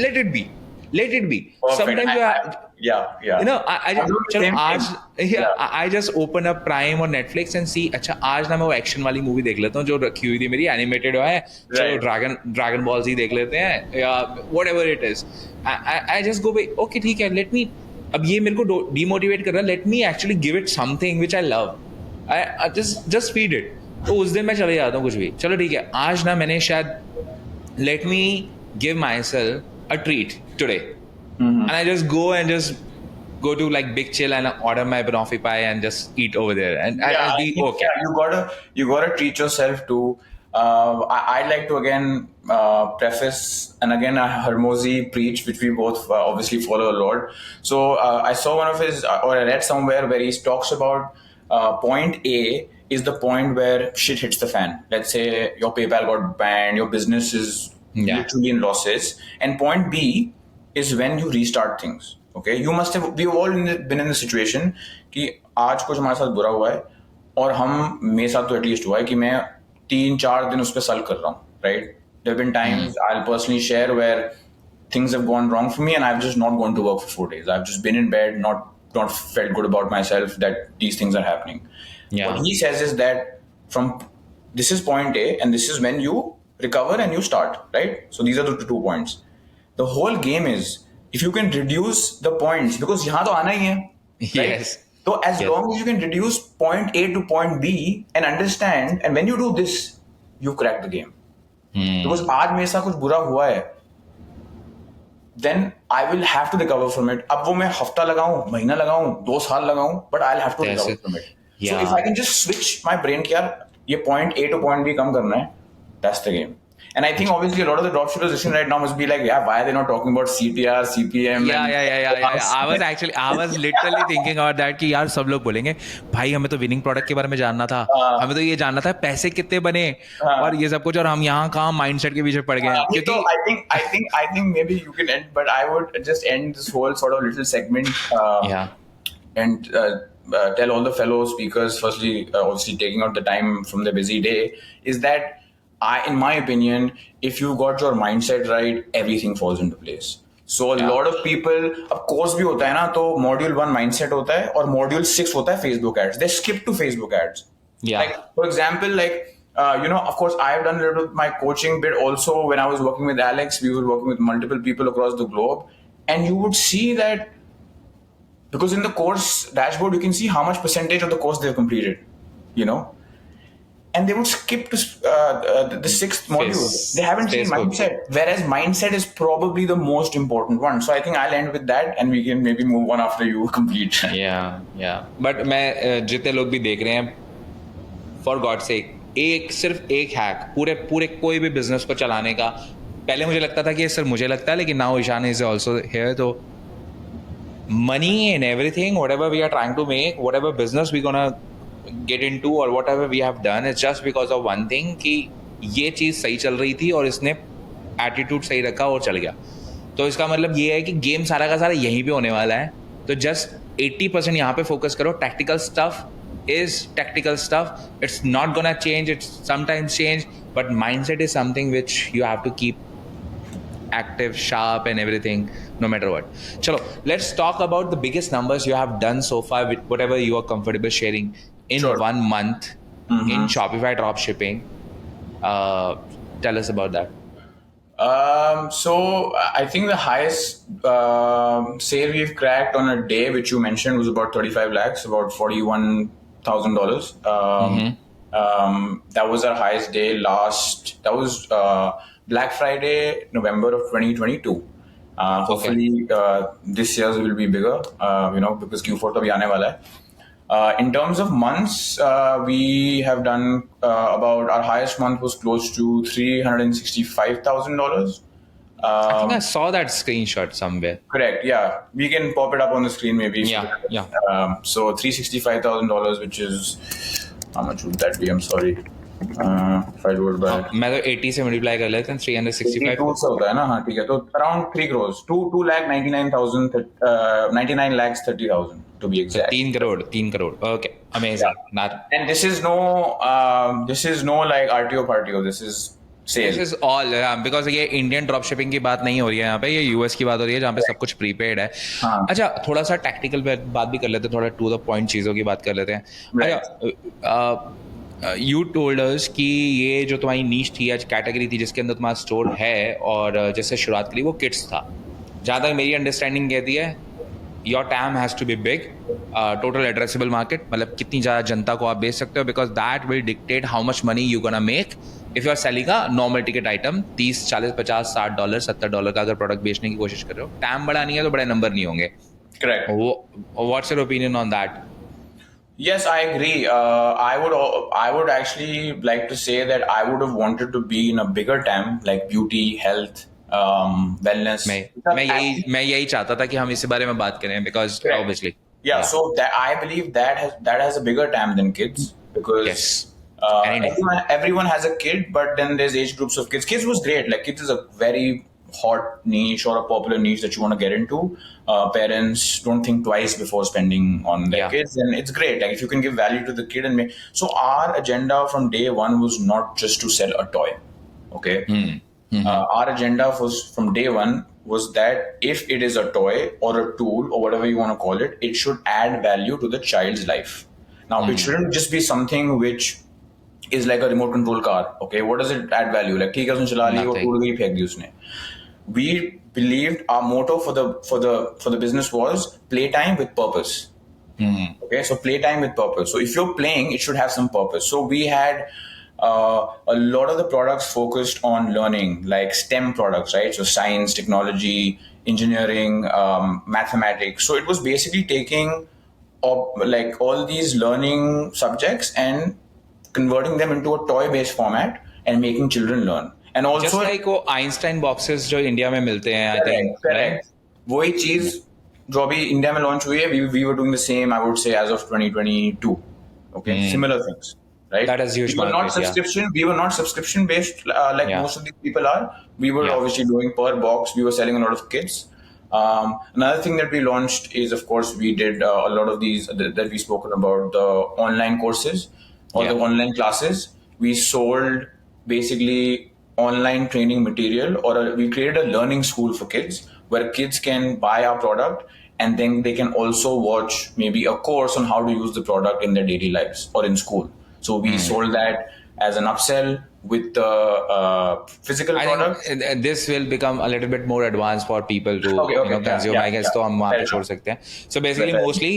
Let it be. Perfect. Sometimes you have, yeah. you know, I I'm doing the चलो same आज thing. I just open up Prime और Netflix and see, अच्छा आज ना मैं वो एक्शन वाली मूवी देख लेता हूँ जो रखी हुई थी मेरी, एनिमेटेड है. चलो ड्रैगन बॉल जी देख लेते हैं, या whatever it is. I just go, okay ठीक है, let me, अब ये मेरे को डिमोटिवेट कर रहा है, let me actually give it something which I love. I just feed it. तो उस दिन मैं चले जाता हूँ कुछ भी, चलो ठीक है, आज ना मैंने शायद, let me give myself a treat today. And I just go to like Big Chill and order my banoffee pie and just eat over there, and I'll be okay. Yeah, you gotta treat yourself too. I'd like to again preface, and again Hermosi preach, which we both obviously follow a lot. So I saw one of his, or I read somewhere where he talks about point A is the point where shit hits the fan. Let's say your PayPal got banned, your business is literally in losses, and point B is when you restart things. Okay, we've all been in the situation कि आज कुछ हमारे साथ बुरा हुआ है, और हम, मेरे साथ तो एटलीस्ट हुआ है कि मैं 3-4 दिन उस पर सल्व कर रहा हूँ, right? There have been times I'll personally share where things have gone wrong for me and I've just not gone to work for 4 days. I've just been in bed, not felt good about myself that these things are happening. What he says is that this is point A, and this is when you recover and you start, right? So these are the 2 points. The whole game is if you can reduce the points, because यहाँ तो आना ही है, right? Yes. So as long as you can reduce point A to point B and understand, and when you do this, you've cracked the game. Because आज मेरे साथ कुछ बुरा हुआ है, then I will have to recover from it. अब वो मैं हफ्ता लगाऊं, महीना लगाऊं, 2 साल लगाऊं, but I'll have to recover from it. So if I can just switch my brain कि यार ये point A to point B कम करना है, that's the game. And I think obviously a lot of the dropshippers listening right now must be like, yeah, why are they not talking about CTR, CPM? Yeah. I was literally thinking about that कि यार सब लोग बोलेंगे भाई हमें तो winning product के बारे में जानना था, हमें तो ये जानना था पैसे कितने बने और ये सब कुछ, और हम यहाँ कहाँ माइंडसेट के पीछे पड़ गए. क्योंकि I think maybe you can end, but I would just end this whole sort of little segment and tell all the fellow speakers, firstly, obviously taking out the time from their busy day, is that in my opinion, if you got your mindset right, everything falls into place. So a lot of people, of course भी होता है ना, तो module 1 mindset होता है और module 6 होता है Facebook ads. They skip to Facebook ads. Like for example, like you know, of course I have done a little bit of my coaching bit also. When I was working with Alex, we were working with multiple people across the globe, and you would see that, because in the course dashboard you can see how much percentage of the course they've completed, and they would skip to the sixth module. They haven't seen Facebook. mindset, whereas mindset is probably the most important one. So I think I'll end with that, and we can maybe move on after you complete. But मैं जितने लोग भी देख रहे हैं, for God sake, सिर्फ एक hack पूरे कोई भी बिजनेस को चलाने का. पहले मुझे लगता था कि ये सिर्फ मुझे लगता है, लेकिन now Ishaan is also here. तो money and everything, whatever we are trying to make, whatever business we gonna get into or whatever we have done, it's just because of one thing कि ये चीज़ सही चल रही थी और इसने एटीट्यूड सही रखा और चल गया. तो इसका मतलब ये है कि गेम सारा का सारा यहीं पे होने वाला है. तो जस्ट 80% यहाँ पे फोकस करो. Tactical stuff is tactical stuff. It's not gonna change, it's sometimes change, but mindset is something which you have to keep active, sharp, and everything, no matter what. Chalo, let's talk about the biggest numbers you have done so far with whatever you are comfortable sharing in Sure. 1 month in Shopify dropshipping. Tell us about that. So I think the highest sale we've cracked on a day, which you mentioned, was about 35 lakhs, about $41,000. That was our highest day last. That was Black Friday, November of 2022. Hopefully, this year's will be bigger, because Q4 to bhi aane wala hai. In terms of months, we have done about, our highest month was close to $365,000. I think I saw that screenshot somewhere. Correct. Yeah, we can pop it up on the screen maybe. Yeah. So $365,000, which is, how much would that be? I'm sorry. If I do it by मैं तो 80 से multiply कर लेते हैं. 365 से होता है ना. हाँ, ठीक है. तो around 3 crores, 2,99,000, 99 lakhs 30,000 to be exact. 3 crore. Okay, amazing. And this is no like RTO partio. This is sale. This is all because ये इंडियन ड्रॉप शिपिंग की बात नहीं हो रही है यहाँ पे, ये यूएस की बात हो रही है जहाँ पे सब कुछ प्रीपेड है. हाँ. अच्छा, थोड़ा सा टैक्टिकल बात भी कर लेते हैं, थोड़ा टू द पॉइंट चीज़ों की बात कर लेते हैं. अच्छा, यू टोल्ड अस कि ये जो तुम्हारी नीश थी, आज कैटेगरी थी जिसके अंदर तुम्हारा स्टोर है और जैसे शुरुआत करी वो किड्स था. जहाँ तक मेरी अंडरस्टैंडिंग कहती है, your TAM has to be big, total addressable market, मतलब कितनी ज़्यादा जनता को आप बेच सकते हो, because that will dictate how much money you gonna make if you are selling a normal ticket item. 30, 40, 50, $60, $70 का अगर प्रोडक्ट बेचने की कोशिश कर रहे हो, टैम बड़ा नहीं है तो बड़े नंबर नहीं होंगे. Correct. What's your opinion on that? Yes, I agree. I would actually like to say that I would have wanted to be in a bigger TAM, like beauty, health, wellness. मैं यही चाहता था कि हम इस बारे में बात करें, because obviously. Yeah, so that I believe that has a bigger TAM than kids, because Yes. Everyone has a kid, but then there's age groups of kids. Kids was great. Like, kids is a very hot niche or a popular niche that you want to get into. Parents don't think twice before spending on their kids, and it's great. Like, if you can give value to the kid and make. So our agenda from day one was not just to sell a toy. Okay. Our agenda from day one was that if it is a toy or a tool or whatever you want to call it, it should add value to the child's life. Now, it shouldn't just be something which is like a remote control car. Okay, what does it add value? Like, ठीक है, उसने चला ली और टूट गई, फेंक दी उसने. We believed our motto for the business was playtime with purpose. Okay, so playtime with purpose. So if you're playing, it should have some purpose. So we had a lot of the products focused on learning, like STEM products, right? So science, technology, engineering, mathematics. So it was basically taking like all these learning subjects and converting them into a toy-based format and making children learn. And also, just like वो Einstein boxes जो India में मिलते हैं, I think. Correct. वही चीज जो अभी India में लॉन्च हुई है, we were doing the same, I would say, as of 2022. Okay, similar things, right? That is huge. We were not subscription. We were not subscription based like most of these people are. We were obviously doing per box. We were selling a lot of kits. Another thing that we launched is, of course, we did a lot of these that we spoken about, the online courses or the online classes. We sold basically online training material, or we created a learning school for kids where kids can buy our product and then they can also watch maybe a course on how to use the product in their daily lives or in school. So we sold that as an upsell. with the physical I product. think this will become a little bit more advanced for people to Okay, okay, yeah, consume. I guess yeah. तो हम वहाँ Fair पे छोड़ enough. सकते हैं. So basically, Fair enough. mostly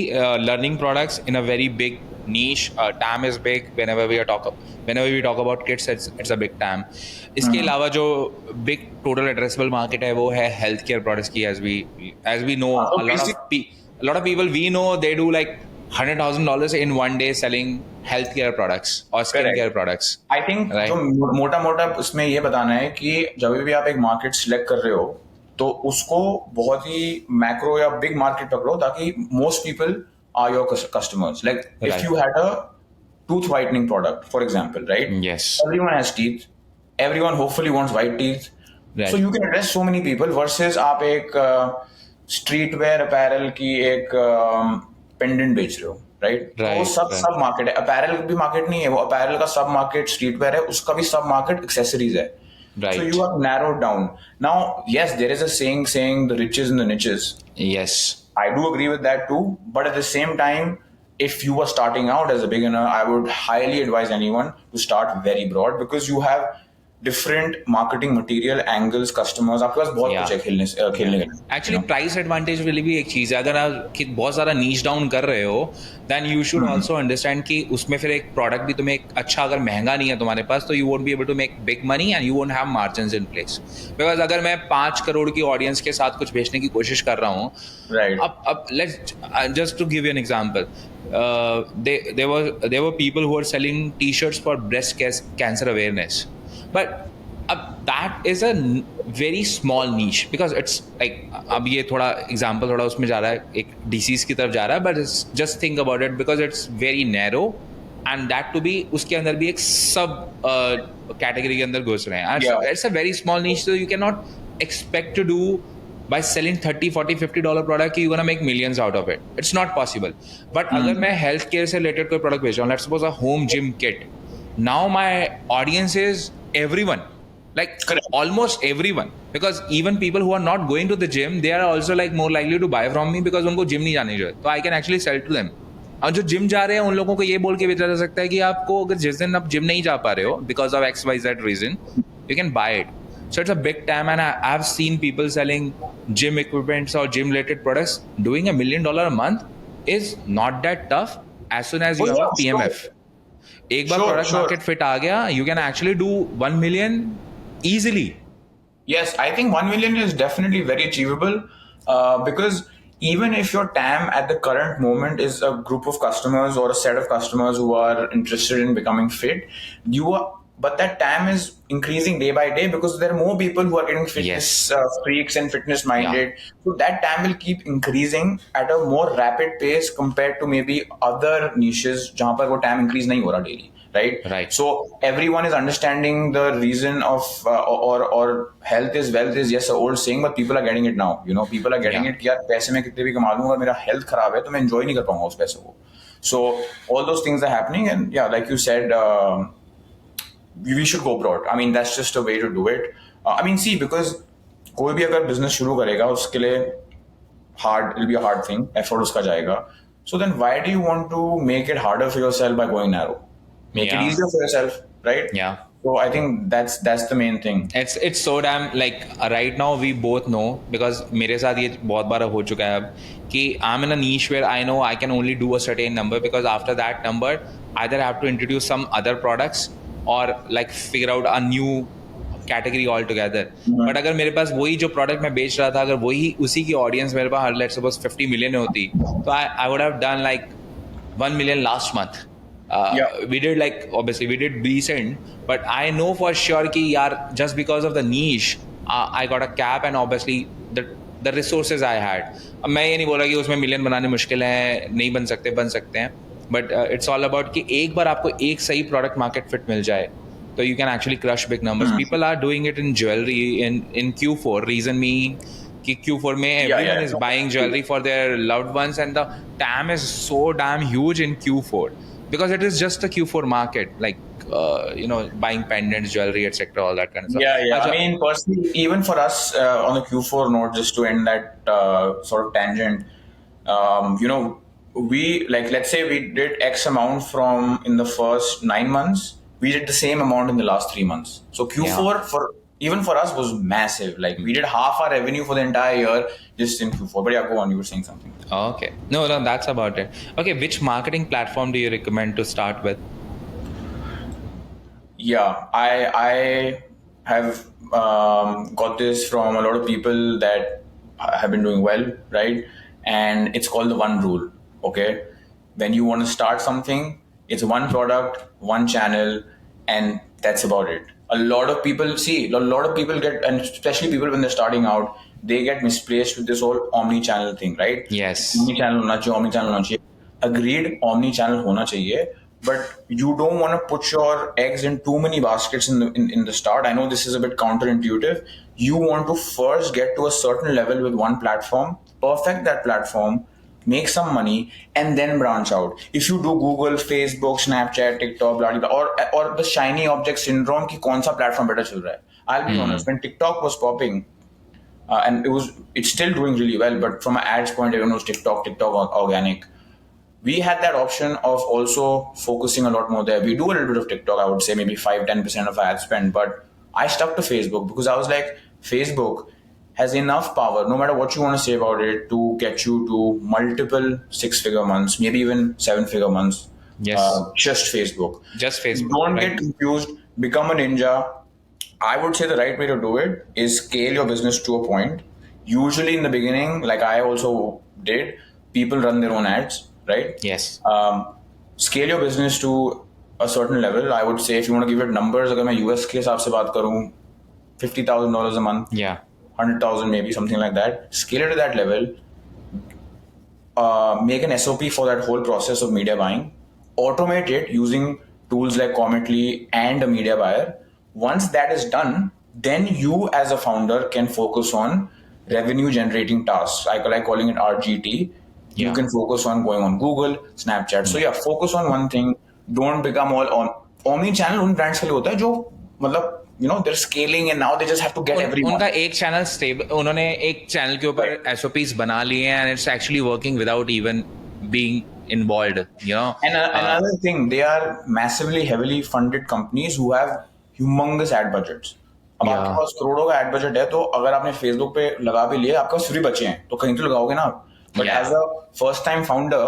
learning products in a very big niche. TAM is big. Whenever we talk about kids, it's a big TAM. इसके अलावा जो big total addressable market है वो है healthcare products की, as we know So a lot of basic, a lot of people we know they do like $100,000 in one day selling healthcare products or skincare correct. products, I think जो right? मोटा मोटा उसमें ये बताना है कि जब भी आप एक मार्केट सिलेक्ट कर रहे हो तो उसको बहुत ही मैक्रो या बिग मार्केट पकड़ो ताकि most people are your customers like if Right. You had a tooth whitening product for example, right? Yes. Everyone has teeth, everyone hopefully wants white teeth, Right. so you can address so many people versus आप एक street wear apparel की एक pendant बेच रहे हो, right? तो वो Right, सब right. सब मार्केट है, अपैरल भी मार्केट नहीं है, वो अपैरल का सब मार्केट स्ट्रीट वेयर है, उसका भी सब मार्केट एक्सेसरीज है. Right. So you have narrowed down. Now, yes, there is a saying the riches in the niches. Yes. I do agree with that too, but at the same time, if you were starting out as a beginner, I would highly advise anyone to start very broad because you have different marketing material, angles, customers. आपके पास बहुत Yeah. कुछ है खेलने के लिए. Actually you know? Price advantage वाली भी एक चीज़ है. अगर आप बहुत ज़्यादा नीच डाउन कर रहे हो then you should also understand कि उसमें फिर एक प्रोडक्ट भी तुम्हें एक अच्छा, अगर महंगा नहीं है तुम्हारे पास तो you won't be able to make big money and you won't have margins in place. Because अगर मैं 5 करोड़ की ऑडियंस के साथ कुछ बेचने की कोशिश कर रहा हूँ, Right. अब let's just to give you an example, there were people who were selling t-shirts for breast cancer awareness, but that is a very small niche because it's like, अब ये थोड़ा एग्जांपल थोड़ा उसमें जा रहा है, एक डिसीज की तरफ जा रहा है, but just think about it because it's very narrow and that too be उसके अंदर भी एक सब कैटेगरी के अंदर घुस रहे हैं. It's a very small niche, so you cannot expect to do by selling 30 40 $50 product you're gonna make millions out of it. It's not possible. But अगर मैं हेल्थ केयर से रिलेटेड कोई प्रोडक्ट बेच रहा हूँ, let's suppose a home gym kit, now my audience is everyone, like Correct. almost everyone, because even people who are not going to the gym, they are also like more likely to buy from me because उनको gym नहीं जाने की जरूरत, तो I can actually sell to them. और जो gym जा रहे हैं उन लोगों को ये बोल के बेचा जा सकता है कि आपको अगर जिस दिन आप जिम नहीं जा पा रहे हो because of XYZ reason, you can buy it. So it's a big time, and I've seen people selling gym equipments or gym related products. Doing $1 million a month is not that tough as soon as you Oh, have yeah, a PMF. एक बार Sure, product sure. Market fit आ गया, you can actually do 1 million easily. Yes, I think 1 million is definitely very achievable because even if your TAM at the current moment is a group of customers or a set of customers who are interested in becoming fit, but that TAM is increasing day by day because there are more people who are getting fitness freaks and fitness minded. So that TAM will keep increasing at a more rapid pace compared to maybe other niches जहाँ पर वो TAM increase नहीं हो रहा daily. Right. So everyone is understanding the reason of or health is wealth is yes an old saying, but people are getting it now. People are getting it कि यार पैसे मैं कितने भी कमा लूँगा, मेरा health खराब है तो मैं enjoy नहीं कर पाऊंगा उस पैसे को. So all those things are happening, and yeah, like you said, we should go broad. I mean, that's just a way to do it. I mean, see, because कोई भी अगर business शुरू करेगा उसके लिए it'll be a hard thing, effort उसका जाएगा. So then why do you want to make it harder for yourself by going narrow? Make it easier for yourself, right? Yeah. So I think that's the main thing. It's so damn like right now we both know, because मेरे साथ ये बहुत बार हो चुका है अब कि I'm in a niche where I know I can only do a certain number, because after that number either I have to introduce some other products or like figure out a new category altogether. But अगर मेरे पास वही जो product मैं बेच रहा था, अगर वही उसी की ऑडियंस मेरे पास लेट्स सपोज 50 मिलियन होती, तो I would have done like 1 million last month. We did like, obviously we did decent, but I know for sure कि यार just because of the niche I got a cap and obviously the resources I had. अब मैं ये नहीं बोला कि उसमें million बनाने मुश्किल हैं, नहीं बन सकते हैं, but it's all about कि एक बार आपको एक सही product market fit मिल जाए तो you can actually crush big numbers. People are doing it in jewelry in Q4, reason being कि Q4 में everyone is buying jewelry for their loved ones, and the TAM is so damn huge in Q4 because it is just a Q4 market, like buying pendants, jewelry, etc., all that kind of stuff. Yeah. I mean, personally, even for us on the Q4 note, just to end that sort of tangent, we like, let's say we did X amount from in the first 9 months, we did the same amount in the last 3 months. So Q4 even for us was massive. Like we did half our revenue for the entire year just in Q4. But yeah, go on. You were saying something. Okay. No, that's about it. Okay, which marketing platform do you recommend to start with? Yeah, I have got this from a lot of people that have been doing well, right? And it's called the one rule. Okay, when you want to start something, it's one product, one channel, and that's about it. A lot of people get, and especially people when they're starting out, they get misplaced with this whole omni-channel thing, right? Yes. Omni-channel होना चाहिए, omni-channel होना चाहिए. Agreed, omni-channel होना चाहिए. But you don't want to put your eggs in too many baskets in the start. I know this is a bit counterintuitive. You want to first get to a certain level with one platform, perfect that platform, make some money, and then branch out. If you do Google, Facebook, Snapchat, TikTok, blah, blah, blah, or the shiny object syndrome ki kaun sa platform better chal raha hai. I'll be honest, when TikTok was popping, and it's still doing really well, but from an ads point, everyone knows TikTok organic. We had that option of also focusing a lot more there. We do a little bit of TikTok, I would say maybe 5-10% of our ad spend, but I stuck to Facebook because I was like, Facebook has enough power, no matter what you want to say about it, to get you to multiple 6-figure months, maybe even 7-figure months. Yes. Just Facebook. Just Facebook. Don't right? get confused. Become a ninja. I would say the right way to do it is scale your business to a point. Usually in the beginning, like I also did, people run their own ads. Right? Yes. Scale your business to a certain level. I would say if you want to give it numbers, अगर मैं US के हिसाब से बात करूँ, $50,000 a month, Yeah. 100,000 maybe, something like that. Scale it to that level. Make an SOP for that whole process of media buying. Automate it using tools like Cometly and a media buyer. Once that is done, then you as a founder can focus on revenue generating tasks. I like calling it RGT. Yeah. You can focus on going on Google, Snapchat. So yeah, focus on one thing. Don't become all on omni-channel. उन brands के लिए होता है जो मतलब they're scaling and now they just have to get everyone. उनका एक channel stable, उन्होंने एक चैनल के ऊपर SOPs बना लिए हैं and it's actually working without even being involved. And another thing, they are massively heavily funded companies who have humongous ad budgets. अब आपके पास करोड़ों का ad budget है, तो अगर आपने Facebook पे लगा भी लिया, आपके पास फ्री बचे हैं, तो कहीं तो लगाओगे ना आप. But as a first-time founder,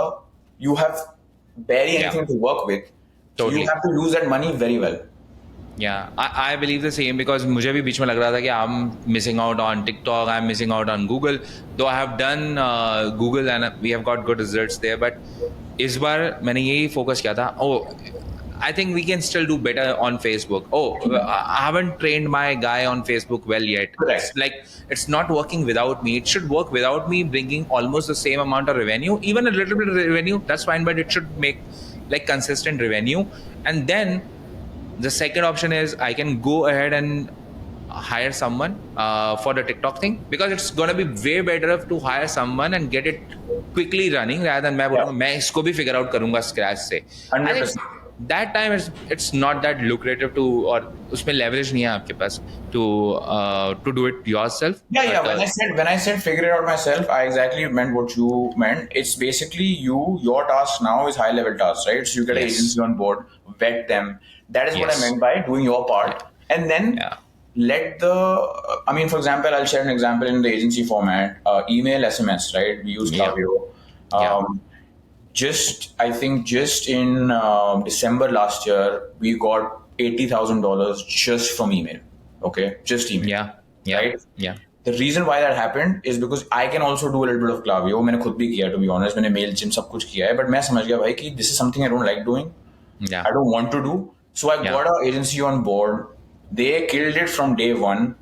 you have barely anything to work with. Totally. So you have to use that money very well. Yeah, I believe the same because मुझे भी बीच में लग रहा था कि I'm missing out on TikTok, I'm missing out on Google. Though I have done Google and we have got good results there, but इस बार मैंने यही focus किया था. I think we can still do better on Facebook. I haven't trained my guy on Facebook well yet. Correct. It's not working without me. It should work without me, bringing almost the same amount of revenue, even a little bit of revenue. That's fine, but it should make like consistent revenue. And then the second option is I can go ahead and hire someone for the TikTok thing because it's gonna be way better to hire someone and get it quickly running rather than मैं इसको भी figure out करूँगा scratch से. 100%. That time it's not that lucrative to or उसमें leverage नहीं है आपके पास to do it yourself. Yeah. When I said figure it out myself, I exactly meant what you meant. It's basically your task now is high level tasks, right? So you get an agency on board, vet them. That is what I meant by doing your part, and then let for example, I'll share an example in the agency format. Email, SMS, right? We use Klaviyo. I think just in December last year, we got $80,000 just from email. Okay, just email. Right? Yeah. The reason why that happened is because I can also do a little bit of Klaviyo. मैंने खुद भी किया, to be honest. मैंने MailChimp सब कुछ किया है, but मैं समझ गया भाई कि this is something I don't like doing. Yeah. I don't want to do. So I got an agency on board. They killed it from day one.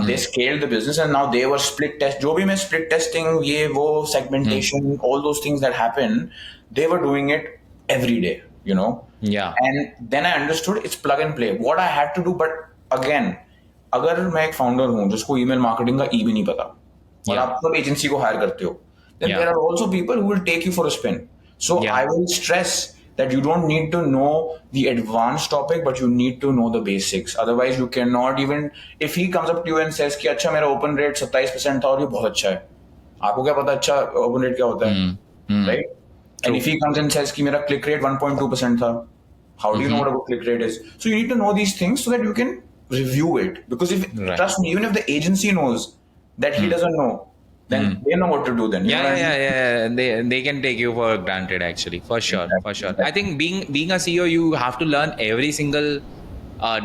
They scaled the business and now they were split test. जो भी मैं split testing, ये वो segmentation, all those things that happen, they were doing it every day, Yeah. And then I understood it's plug and play. What I had to do, but again, अगर मैं एक founder हूँ जिसको email marketing का भी नहीं पता और आप सब agency को hire करते हो, then there are also people who will take you for a spin. So I will stress that you don't need to know the advanced topic, but you need to know the basics. Otherwise, you cannot even, if he comes up to you and says कि अच्छा मेरा open rate 27% था और ये बहुत अच्छा है, आपको क्या पता अच्छा open rate क्या होता है, right? And if he comes and says कि मेरा click rate 1.2% था, How do you know what a good click rate is? So you need to know these things so that you can review it. Because Right. trust me, even if the agency knows that he doesn't know, then they know what to do then. You know what I mean? Yeah. They can take you for granted, actually, for sure, for sure. Exactly. I think being a CEO, you have to learn every single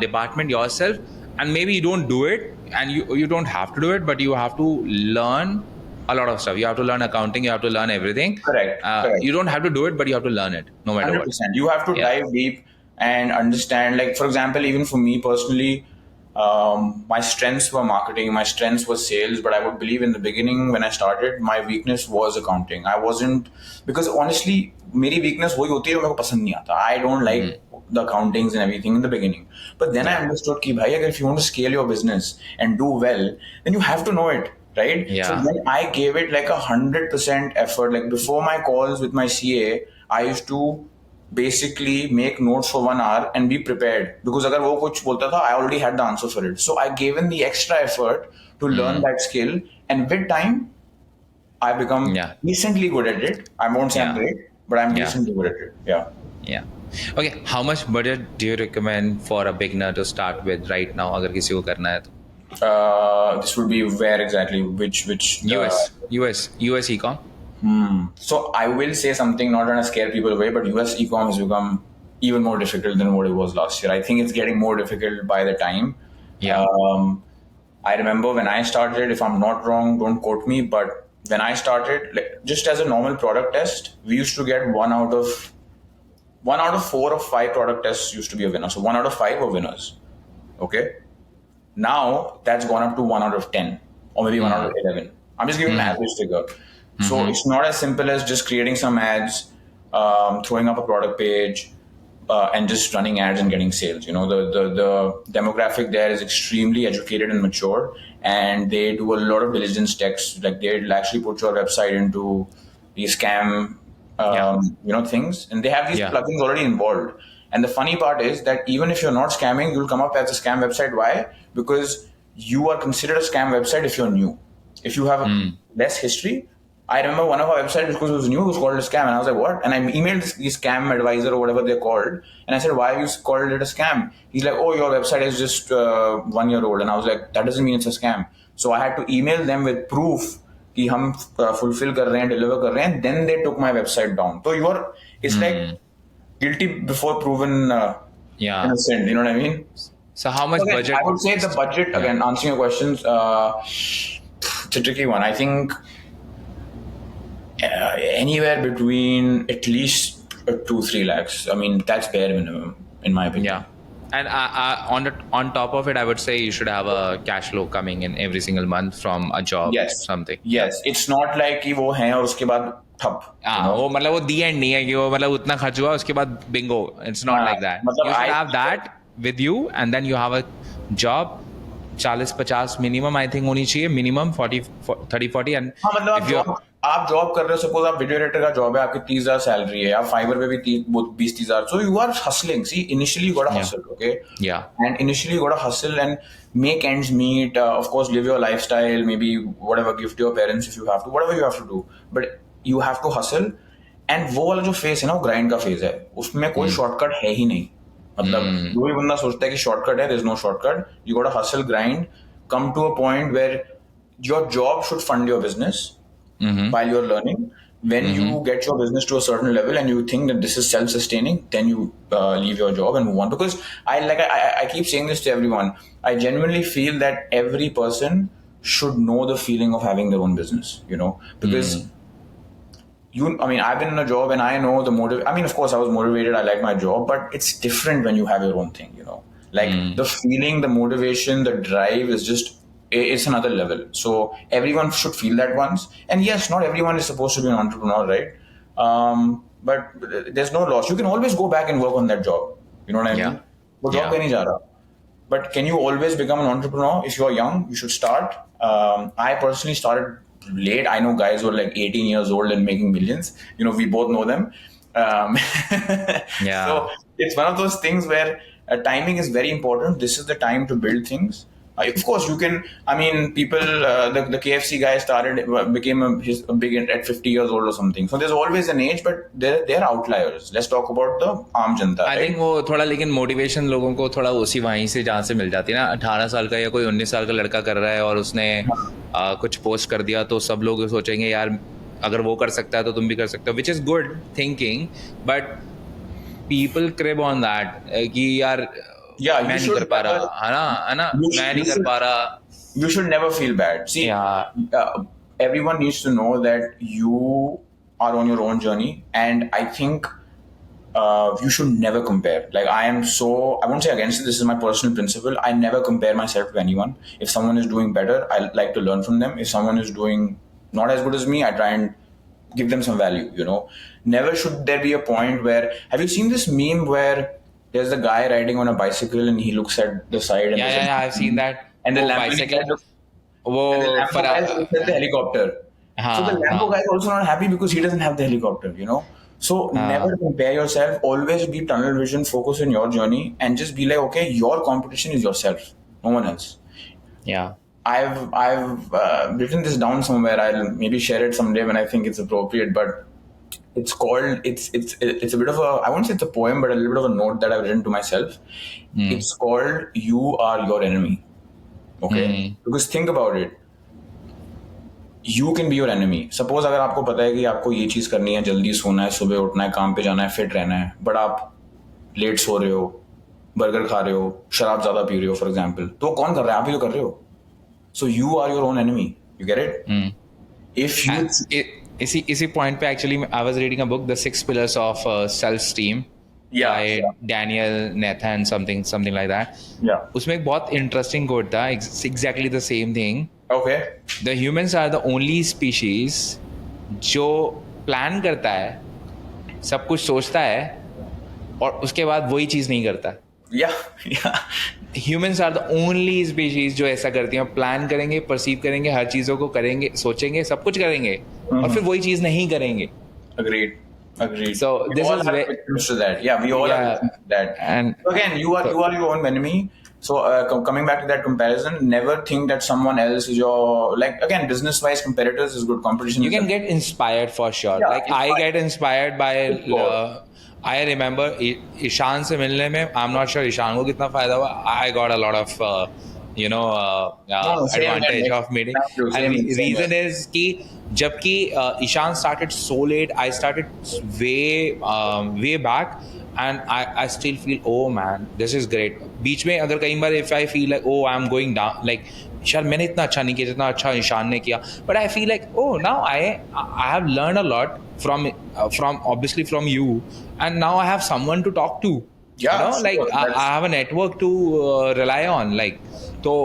department yourself, and maybe you don't do it, and you don't have to do it, but you have to learn a lot of stuff. You have to learn accounting. You have to learn everything. Correct. Correct. You don't have to do it, but you have to learn it, no matter what. 100%. You have to Yeah. dive deep and understand. Like, for example, even for me personally, my strengths were marketing, my strengths were sales, but I would believe in the beginning when I started, my weakness was accounting. I wasn't, because honestly, मेरी weakness वही होती है जो मेरे को पसंद नहीं आता. I don't like the accountings and everything in the beginning. But then I understood कि भाई अगर if you want to scale your business and do well, then you have to know it. Right? Yeah. So then I gave it like 100% effort. Like before my calls with my CA, I used to basically make notes for 1 hour and be prepared. Because अगर वो कुछ बोलता था, I already had the answer for it. So I gave in the extra effort to learn that skill. And with time, I become decently good at it. I won't say I'm great, but I'm decently good at it. Yeah. Yeah. Okay. How much budget do you recommend for a beginner to start with right now? अगर किसी को करना है तो. This would be where exactly? Which US ecom. So I will say something, not trying to scare people away, but US ecom has become even more difficult than what it was last year. I think it's getting more difficult by the time. Yeah. I remember when I started, if I'm not wrong, don't quote me, but when I started, like, just as a normal product test, we used to get one out of 4 or 5 product tests used to be a winner. So 1 out of 5 were winners. Okay. Now that's gone up to 1 out of 10 or maybe 1 out of 11. I'm just giving an average figure. So it's not as simple as just creating some ads, throwing up a product page, and just running ads and getting sales. You know, the demographic there is extremely educated and mature, and they do a lot of diligence checks. Like they'll actually put your website into these scam, things, and they have these plugins already involved. And the funny part is that even if you're not scamming, you'll come up as a scam website. Why? Because you are considered a scam website if you're new. If you have less history, I remember one of our websites, because it was new, was called a scam. And I was like, what? And I emailed the scam advisor or whatever they're called. And I said, why have you called it a scam? He's like, oh, your website is just 1 year old. And I was like, that doesn't mean it's a scam. So I had to email them with proof कि हम fulfill कर रहे हैं, deliver कर रहे हैं. Then they took my website down. So it's like guilty before proven innocent. You know what I mean? So how much budget? I would say the budget, again, answering your questions, it's a tricky one. I think anywhere between at least 2-3 lakhs. I mean, that's bare minimum in my opinion. Yeah. And on top of it, I would say you should have a cash flow coming in every single month from a job. Yes. Something. Yes. It's not like कि वो हैं और उसके बाद ठप. वो मतलब वो the end नहीं है कि वो मतलब उतना खर्च हुआ उसके बाद bingo. It's not like that. You should have that with you, and then you have a job. 40-50 minimum I think होनी चाहिए, मिनिमम 30-40. एंड मतलब आप जॉब कर रहे हो, सपोज आप वीडियो एडिटर का जॉब है, आपकी 30,000 सैलरी है, आप फाइवर पे भी 20-30,000. So you are hustling. See initially you got to hustle, okay? Yeah. And initially you got to hustle and make ends meet, of course live your lifestyle, maybe whatever, gift your parents if you have to, whatever you have to do, but you have to hustle. and वो वाला जो phase है ना, वो grind का phase है, उसमें कोई शॉर्टकट है ही नहीं. मतलब जो भी बंदा सोचता है कि शॉर्टकट है, there is no shortcut. You got to hustle, grind, come to a point where your job should fund your business while you're learning. When you get your business to a certain level and you think that this is self-sustaining, then you leave your job and move on. Because I keep saying this to everyone. I genuinely feel that every person should know the feeling of having their own business, you know, because I've been in a job and I know the motive. I mean, of course I was motivated. I like my job, but it's different when you have your own thing, you know, like the feeling, the motivation, the drive is just, it's another level. So everyone should feel that once. And yes, not everyone is supposed to be an entrepreneur, right? But there's no loss. You can always go back and work on that job. You know what I mean? वो job पे नहीं जा रहा. But can you always become an entrepreneur? If you're young, you should start. I personally started late. I know guys who are like 18 years old and making millions. You know, we both know them. So it's one of those things where timing is very important. This is the time to build things. Of course, you can. I mean, people. The KFC guy became a big at 50 years old or something. So there's always an age, but they're outliers. Let's talk about the आम जनता. I think वो थोड़ा, लेकिन motivation लोगों को थोड़ा उसी वहीं से जहाँ से मिल जाती है ना. 18 साल का या कोई 19 साल का लड़का कर रहा है और उसने कुछ पोस्ट कर दिया तो सब लोग सोचेंगे यार अगर वो कर सकता है तो तुम भी कर सकते हो, which is good thinking, but people crib on that कि यार मैं नहीं कर पा रहा, है ना, मैं नहीं कर पा रहा. You should never feel bad. See, everyone needs to know that you are on your own journey, and I think you should never compare. Like I won't say against it. This is my personal principle. I never compare myself to anyone. If someone is doing better, I like to learn from them. If someone is doing not as good as me, I try and give them some value. Never should there be a point where, have you seen this meme where there's the guy riding on a bicycle and he looks at the side and I've seen that. And the bicycle guy looks at the helicopter. So the Lambo guy is also not happy because he doesn't have the helicopter, So never compare yourself. Always be tunnel vision, focus on your journey, and just be like, okay, your competition is yourself, no one else. Yeah. I've written this down somewhere. I'll maybe share it someday when I think it's appropriate. But it's called. It's a bit of a. I won't say it's a poem, but a little bit of a note that I've written to myself. It's called "You Are Your Enemy." Okay, because think about it. You can be your enemy. Suppose अगर आपको पता है कि आपको ये चीज करनी है, जल्दी सोना है, सुबह उठना है, काम पे जाना है, फिट रहना है, बट आप लेट सो रहे हो, बर्गर खा रहे हो, शराब ज्यादा पी रहे हो, फॉर एग्जाम्पल, तो कौन कर रहा है? आप ही तो कर रहे हो. So you are your own enemy. You get it? If you इसी पॉइंट पे actually I was reading a book, the 6 Pillars of self esteem by Daniel Nathan something like that. Yeah. उसमें एक बहुत इंटरेस्टिंग कोट था, exactly the same thing. Okay. The humans are the only species जो plan करता है, सब कुछ सोचता है और उसके बाद वही चीज नहीं करता. Yeah. Humans are the only species जो ऐसा करती हैं, प्लान करेंगे, परसीव करेंगे, हर चीजों को करेंगे, सोचेंगे, सब कुछ करेंगे और फिर वही चीज नहीं करेंगे. Agreed. So we this all is have where, victims to that. Yeah, we all have victims to that. And so again, you are your own enemy. So coming back to that comparison, never think that someone else is your, like, again, business wise, competitors is good, competition. You can get inspired for sure. Yeah, like I get inspired by I remember Ishan से मिलने में, I'm not sure Ishan को कितना फायदा हुआ. I got a lot of advantage of meeting. And the reason is कि जबकि Ishan started so late, I started way back, and I still feel, oh man, this is great. बीच में अगर कई बार if I feel like, oh I'm going down, like शायद मैंने इतना अच्छा नहीं किया जितना अच्छा ईशान ने किया, but I feel like, oh now I have learned a lot from obviously from you, and now I have someone to talk to. Yeah, you know, like I have a network to rely on, like, so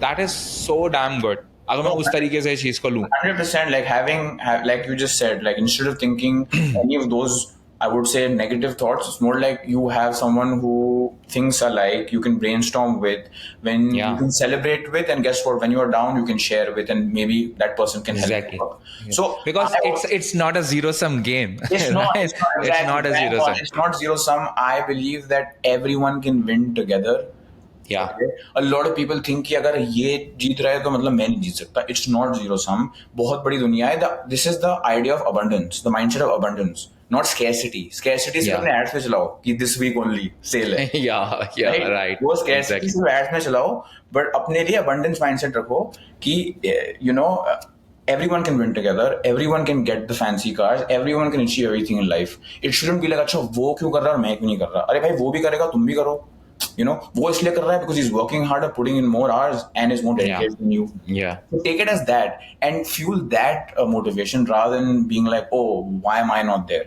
that is so damn good. अगर मैं उस तरीके से चीज को लूं 100%, like like you just said, like instead of thinking any of those, I would say, negative thoughts, it's more like you have someone who thinks alike, you can brainstorm with, when you can celebrate with, and guess what, when you are down, you can share with, and maybe that person can help you up. So because it's not a zero sum game. It's not, right? It's not a zero sum. It's not zero sum. I believe that everyone can win together. Yeah. Okay? A lot of people think कि अगर ये जीत रहा है तो मतलब मैं नहीं जीत सकता. It's not zero sum. बहुत बड़ी दुनिया है. This is the idea of abundance, the mindset of abundance, not scarcity. Scarcity सिर्फ अपने ads पे चलाओ कि this week only sale है. Yeah, right. वो scarcity सिर्फ ads में चलाओ, but अपने लिए abundance mindset रखो कि everyone can win together, everyone can get the fancy cars, everyone can achieve everything in life. It shouldn't be like, अच्छा वो क्यों कर रहा है और मैं क्यों नहीं कर रहा. अरे भाई वो भी करेगा, तुम भी करो. वो इसलिए कर रहा है because he's working harder, putting in more hours, and is more dedicated than you. Yeah. So take it as that and fuel that motivation rather than being like, oh, why am I not there?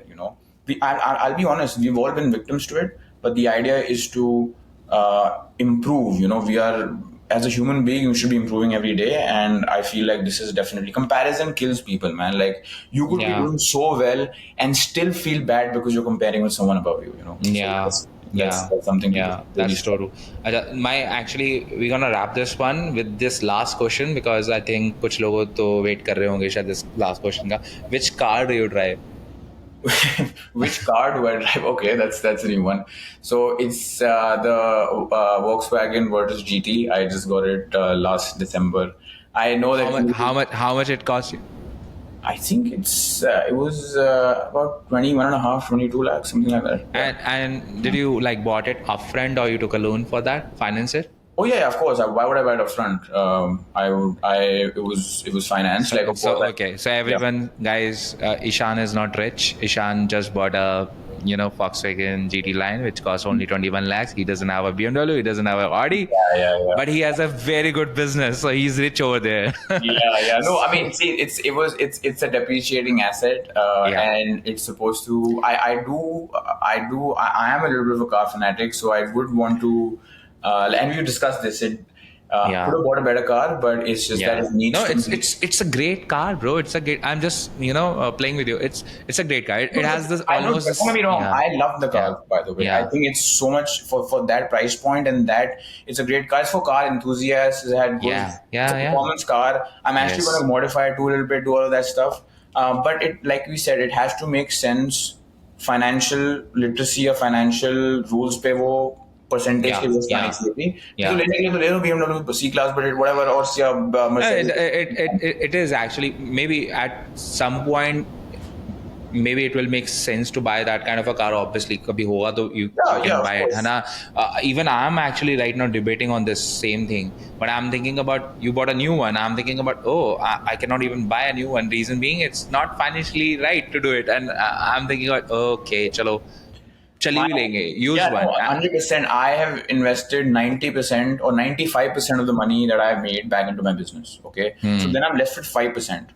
I'll be honest, we've all been victims to it, but the idea is to improve. We are, as a human being, you should be improving every day, and I feel like this is definitely, comparison kills people, man. Like you could be doing so well and still feel bad because you're comparing with someone above you. So that's something. That's true. Actually, we're gonna wrap this one with this last question because I think कुछ लोग तो wait कर रहे होंगे शायद this last question का. Which car do you drive? Which car do I drive? Okay, that's a new one. So it's the Volkswagen Virtus GT. I just got it last December. I know How that much? How much it cost you? I think it was about 22 lakhs, something like that. Yeah. And did you like bought it upfront or you took a loan for that? Finance it? Oh yeah, of course. Why would I buy it up front? It was financed. Like of So course. okay, so Yeah. everyone, guys, Ishan is not rich. Ishan just bought a Volkswagen GT line which costs only 21 lakhs. He doesn't have a BMW, he doesn't have a Audi, Yeah. but he has a very good business, so he's rich over there. Yeah. No, I mean, see, it's a depreciating asset, Yeah. and it's supposed to. I am a little bit of a car fanatic, so I would want to. And we discussed this. Yeah. Could have bought a better car, but it's just that it needs. No, to be- it's a great car, bro. It's a great. I'm just playing with you. It's a great car. It has this I know, almost. don't get me wrong. Yeah. I love the car, Yeah. by the way. Yeah. I think it's so much for that price point, and that it's a great car. It's for car enthusiasts. It had good, Yeah. it's a Yeah. performance car. I'm actually Yes. going to modify it too a little bit, do all of that stuff. But it, like we said, it has to make sense. Financial literacy or financial rules पे वो percentage Yeah, के base पे yeah, आनी चाहिए थी. yeah. तो लेने के लिए तो ले लो BMW C class, but whatever, or Mercedes. It is actually maybe at some point maybe it will make sense to buy that kind of a car. Obviously kabhi hoga to you Yeah, can of buy it course. है ना. Even I'm actually right now debating on this same thing, but I'm thinking about, you bought a new one, I'm thinking about, I cannot even buy a new one. Reason being, it's not financially right to do it, and I'm thinking about, okay, chalo chali bhi lenge used Yeah, one. no, 100%. I have invested 90% or 95% of the money that I've made back into my business. Okay. So then I'm left with 5%.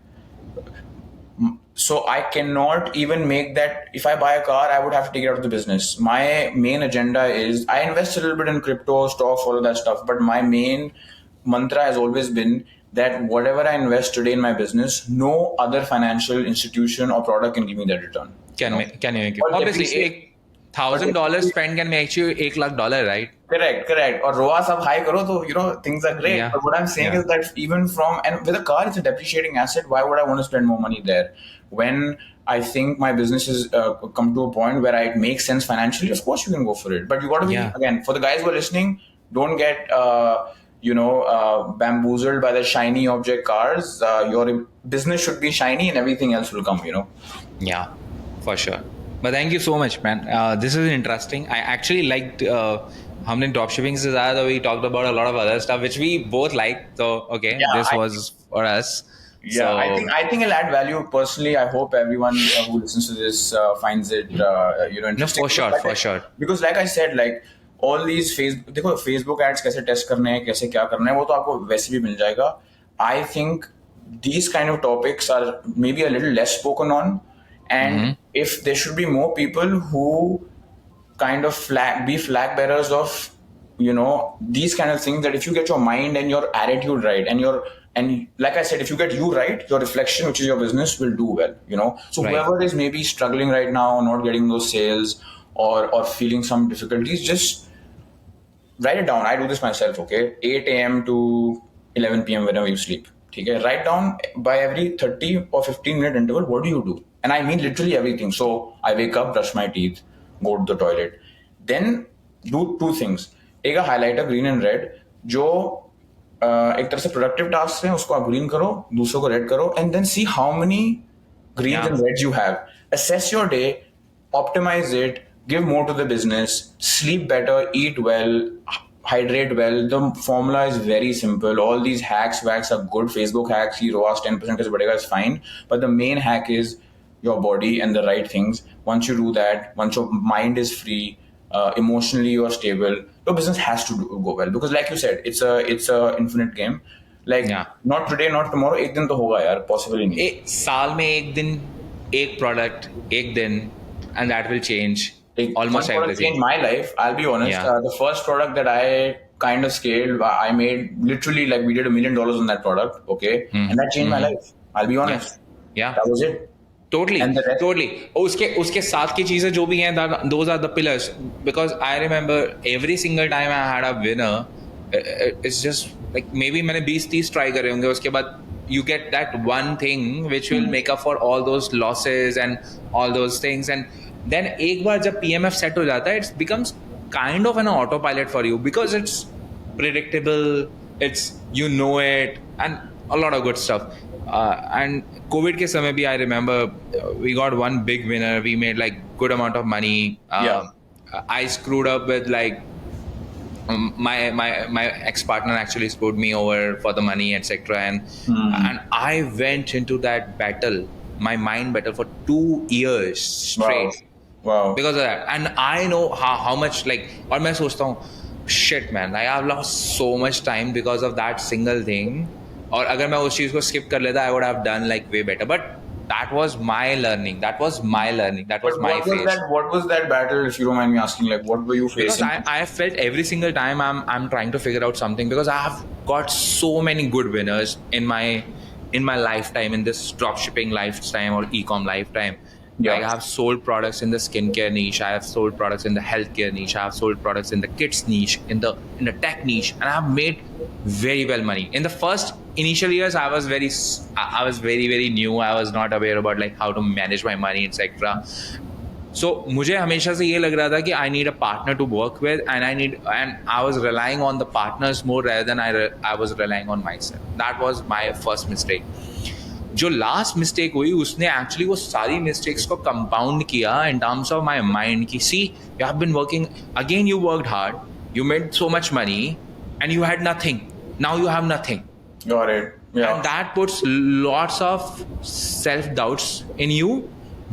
So I cannot even make that. If I buy a car, I would have to take it out of the business. My main agenda is I invest a little bit in crypto, stocks, all of that stuff. But my main mantra has always been that whatever I invest today in my business, no other financial institution or product can give me that return. Can you make it? Or Obviously, depreciate- $1,000 spend can make you $1,00,000, right? Correct. Or ROAS up high karo, so things are great. Yeah. But what I'm saying Yeah. is that even and with a car, it's a depreciating asset. Why would I want to spend more money there? When I think my business has come to a point where it makes sense financially, of course you can go for it. But you got to be, Yeah. again, for the guys who are listening, don't get bamboozled by the shiny object cars. Your business should be shiny, and everything else will come. Yeah, for sure. But thank you so much, man. This is interesting. I actually liked हमने dropshipping से ज़्यादा we talked about a lot of other stuff which we both liked. So okay, Yeah, this was for us. Yeah, So, I think it'll add value. Personally, I hope everyone who listens to this finds it interesting. for sure. Because like I said, like all these देखो Facebook ads कैसे test करने हैं, कैसे क्या करना है, वो तो आपको वैसे भी मिल जाएगा. I think these kind of topics are maybe a little less spoken on, and if there should be more people who kind of be flag bearers of these kind of things, that if you get your mind and your attitude right, and like I said, if you get you right, your reflection, which is your business, will do well. So Right. whoever is maybe struggling right now, not getting those sales, or feeling some difficulties, just write it down. I do this myself. Okay, 8 a.m. to 11 p.m. whenever you sleep. Okay, write down by every 30 or 15-minute interval, what do you do? And I mean literally everything. So I wake up, brush my teeth, go to the toilet, then do two things. एक highlighter green and red, जो एक तरह से productive tasks हैं, उसको आप green करो, दूसरों को red करो, and then see how many greens Yeah. and reds you have. Assess your day, optimize it, give more to the business, sleep better, eat well, hydrate well. The formula is very simple. All these hacks are good. Facebook hacks, ROAS 10% is whatever is fine. But the main hack is your body and the right things. Once you do that, once your mind is free, emotionally you are stable, your business has to go well. Because like you said, it's a infinite game. Like Yeah. not today, not tomorrow. एक दिन तो होगा यार, possible ही नहीं. साल में एक दिन, एक product, एक दिन, and that will change almost One product everything. changed my life. I'll be honest. Yeah. The first product that I kind of scaled, I made literally like we did $1 million on that product. Okay, and that changed my life. I'll be honest. Yeah. That was it. Totally, And the rest- totally. उसके साथ की चीजें जो भी हैं, those are the pillars. Because I remember every single time I had a winner, it's just like maybe मैंने 20-30 try करे होंगे, उसके बाद you get that one thing which will make up for all those losses and all those things. And then एक बार जब PMF set हो जाता है, it becomes kind of an autopilot for you because it's predictable, it's, you know it, and a lot of good stuff. And COVID के समय भी I remember we got one big winner. We made like good amount of money. I screwed up with like my ex-partner actually screwed me over for the money, etc. And I went into that battle, my mind battle, for 2 years straight. Wow. Because of that. And I know how much, like, और मैं सोचता हूँ, shit man, like I've lost so much time because of that single thing. और अगर मैं उस चीज को skip कर लेता, I would have done like way better. But that was my learning. That was my phase. What was that battle, if you don't mind me asking? Like, what were you facing? Because I felt every single time I'm trying to figure out something, because I have got so many good winners in my lifetime, in this dropshipping lifetime or e-com lifetime. Yeah. Like I have sold products in the skincare niche, I have sold products in the healthcare niche, I have sold products in the kids niche, in the tech niche, and I have made very well money. In the first initial years, I was very very new. I was not aware about like how to manage my money, etc. So मुझे हमेशा से ये लग रहा था कि I need a partner to work with, and I was relying on the partners more rather than I was relying on myself. That was my first mistake. जो last mistake हुई उसने एक्चुअली वो सारी मिस्टेक्स को compound किया in terms of my mind कि see you have been working again, you worked hard, you made so much money and you had nothing, now you have nothing. Got it. Yeah. And that puts lots of self doubts in you,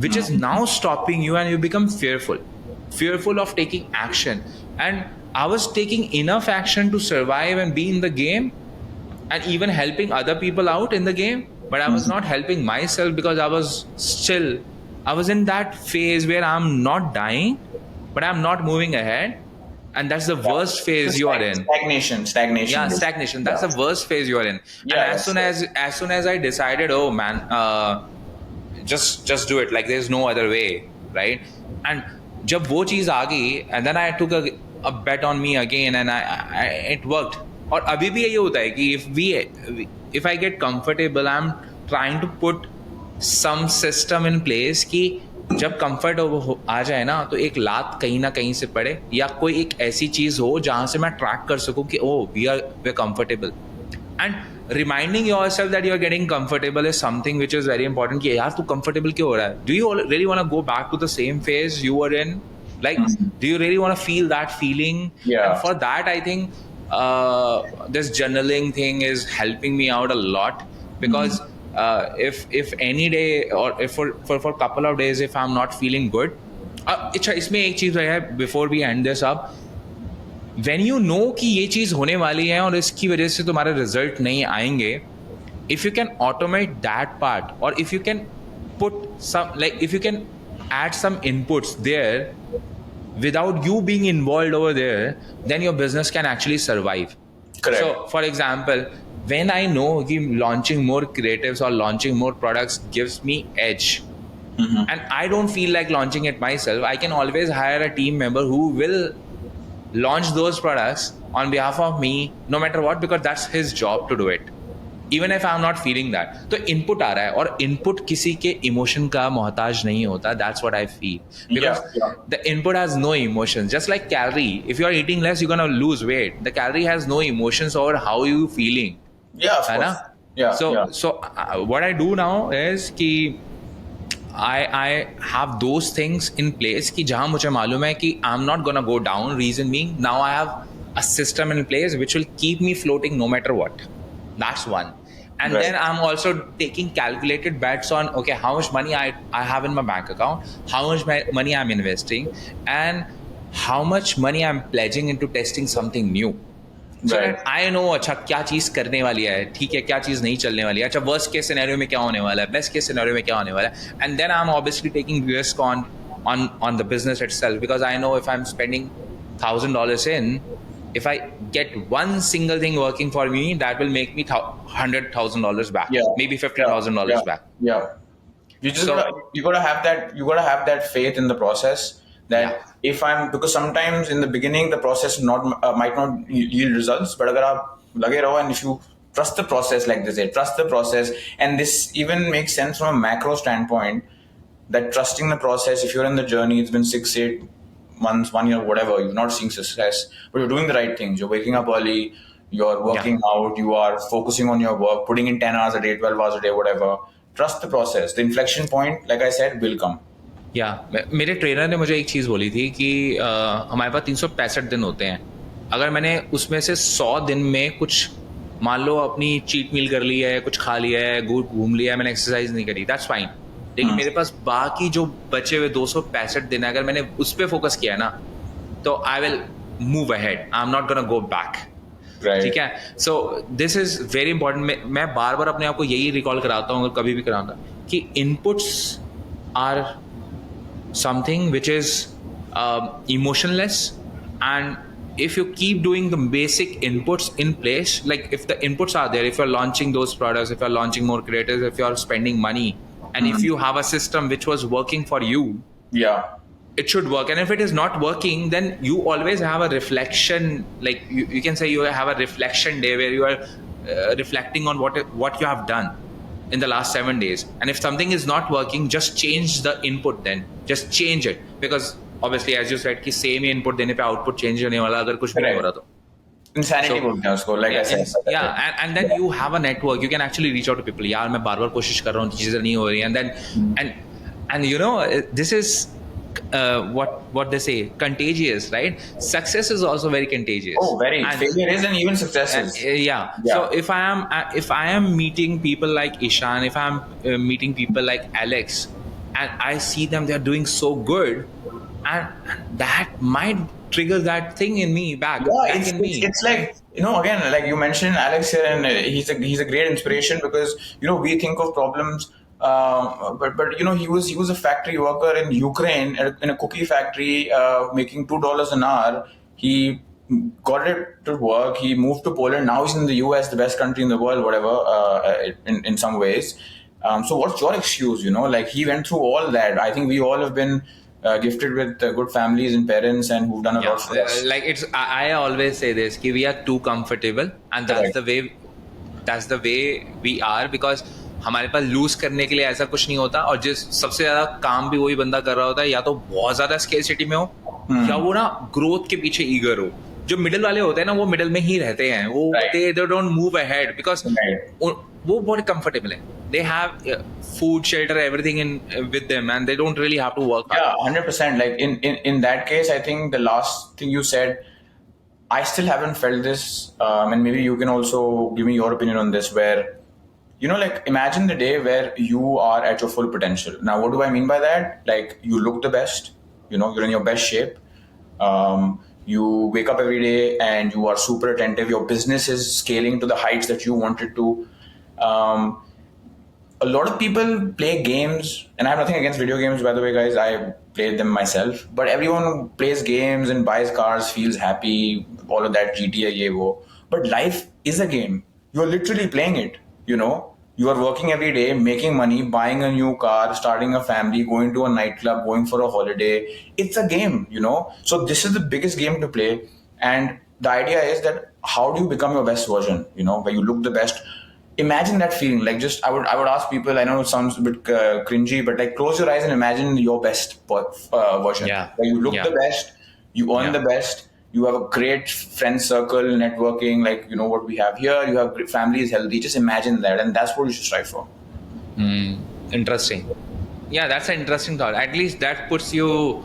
which is now stopping you, and you become fearful of taking action. And I was taking enough action to survive and be in the game, and even helping other people out in the game. But I was not helping myself because I was in that phase where I'm not dying, but I'm not moving ahead. And that's the worst phase you are in. Stagnation. Yeah, stagnation. That's the worst phase you are in. Yeah, and as soon as I decided, oh man, just do it. Like there's no other way, right? And जब वो चीज आ गई, and then I took a bet on me again, and it worked. और अभी भी यही होता है कि if I get comfortable, I'm trying to put some system in place कि जब comfort आ जाए ना, तो एक लात कहीं ना कहीं से पड़े, या कोई एक ऐसी चीज हो जहां से मैं ट्रैक कर सकूं कि we're comfortable. And reminding yourself that you're getting comfortable is something which is very important. कि यार तू comfortable क्यों हो रहा है? Do you really want to go back to the same phase you were in? Like, do you really want to feel that feeling? Yeah. And for that, I think this journaling thing is helping me out a lot, because if any day, or if for a couple of days, if I'm not feeling good, इसमें एक चीज है before we end this up. When you know कि ये चीज होने वाली है और इसकी वजह से तुम्हारे रिजल्ट नहीं आएंगे, if you can automate that part, or if you can put some, like if you can add some inputs there without you being involved over there, then your business can actually survive. Correct. So for example, when I know that launching more creatives or launching more products gives me edge, and I don't feel like launching it myself, I can always hire a team member who will launch those products on behalf of me, no matter what, because that's his job to do it, even if I'm not feeling that. तो input आ रहा है, और input किसी के emotion का मोहताज नहीं होता. That's what I feel, because the input has no emotions. Just like calorie, if you are eating less, you're gonna lose weight. The calorie has no emotions over how you feeling. Yeah, of course. Yeah. So what I do now is कि I have those things in place कि जहाँ मुझे मालूम है कि I'm not gonna go down. Reason being, now I have a system in place which will keep me floating no matter what. That's one. And Right. then I'm also taking calculated bets on, okay, how much money I have in my bank account, how much money I'm investing, and how much money I'm pledging into testing something new. So Right. that I know अच्छा क्या चीज करने वाली है, ठीक है, क्या चीज नहीं चलने वाली है, अच्छा वर्स्ट केस सिनेरियो में क्या होने वाला है, बेस्ट केस सिनेरियो में क्या होने वाला है. And then I'm obviously taking risk on the business itself, because I know if I'm spending $1,000 in, if I get one single thing working for me, that will make me $100,000 back, maybe $50,000 back. Yeah. You just you gotta have that faith in the process. That because sometimes in the beginning the process might not yield results, but अगर आप लगे रहो, and if you trust the process, like they say, trust the process. And this even makes sense from a macro standpoint, that trusting the process, if you're in the journey, it's been 6-8 months, 1 year, whatever, you're not seeing success, but you're doing the right things. You're waking up early, you're working out, you are focusing on your work, putting in 10 hours a day, 12 hours a day, whatever. Trust the process. The inflection point, like I said, will come. मेरे trainer ने मुझे एक चीज़ बोली थी कि हमारे पास 365 दिन होते हैं. अगर मैंने उसमें से 100 दिन में कुछ मान लो अपनी चीट मील कर ली है, कुछ खा लिया है, घूम लिया है, मैंने एक्सरसाइज नहीं करी, दैट्स फाइन. लेकिन मेरे पास बाकी जो बचे हुए 265 दिन है, अगर मैंने उस पर फोकस किया है ना, तो I will move ahead. I am not gonna go back. ठीक है. So this is very important. मैं बार बार अपने आप को यही रिकॉल कराता हूँ, अगर कभी भी कराऊंगा, कि inputs are something which is emotionless, and if you keep doing the basic inputs in place, like if the inputs are there, if you're launching those products, if you're launching more creators, if you're spending money, and if you have a system which was working for you, it should work. And if it is not working, then you always have a reflection, like you can say you have a reflection day where you are reflecting on what you have done in the last 7 days. And if something is not working, just change the input, then just change it, because obviously as you said कि same ही input देने पे output change होने वाला, अगर कुछ भी नहीं हो रहा तो insanity बोलते हैं उसको, like I said. And then you have a network, you can actually reach out to people. यार मैं बार बार कोशिश कर रहा हूँ, चीजें नहीं हो रही, and then and you know, this is what they say, contagious, right? Success is also very contagious. Oh, very. And failure is, and even success is. So if I am meeting people like Ishan, if I'm meeting people like Alex, and I see them, they're doing so good, and that might trigger that thing in me back in me. It's like, you know, again, like you mentioned Alex here, and he's a great inspiration, because you know, we think of problems. But you know, he was a factory worker in Ukraine, in a cookie factory, making $2 an hour. He got it to work. He moved to Poland. Now he's in the US, the best country in the world, whatever. In some ways. So what's your excuse? You know, like he went through all that. I think we all have been gifted with good families and parents, and who've done a lot for us. Like I always say this: कि we are too comfortable, and that's the way we are, because हमारे पास loose करने के लिए ऐसा कुछ नहीं होता. और जिस सबसे ज्यादा काम भी वही बंदा कर रहा होता है, या तो बहुत ज्यादा स्केर्सिटी में हो, या वो ना ग्रोथ के पीछे ईगर हो. जो मिडिल वाले होते हैं ना, वो मिडिल में ही रहते हैं. वो they don't move ahead because वो बहुत कंफर्टेबल है. They have food, shelter, everything with them, and they don't really have to work hard. 100%. Like in that case, I think the last thing you said, I still haven't felt this, and maybe you can also give me your opinion on this, where, you know, like imagine the day where you are at your full potential. Now, what do I mean by that? Like you look the best, you know, you're in your best shape. You wake up every day and you are super attentive. Your business is scaling to the heights that you wanted to. A lot of people play games, and I have nothing against video games, by the way, guys. I played them myself. But everyone who plays games and buys cars feels happy, all of that, GTA, ye wo. But life is a game. You're literally playing it, you know. You are working every day, making money, buying a new car, starting a family, going to a nightclub, going for a holiday. It's a game, you know. So this is the biggest game to play. And the idea is that how do you become your best version, you know, where you look the best. Imagine that feeling. Like just, I would ask people, I know it sounds a bit cringy, but like close your eyes and imagine your best version. Where you look the best, you earn the best, you have a great friend circle, networking, like, you know, what we have here, you have family is healthy. Just imagine that, and that's what you should strive for. Interesting. Yeah, that's an interesting thought. At least that puts you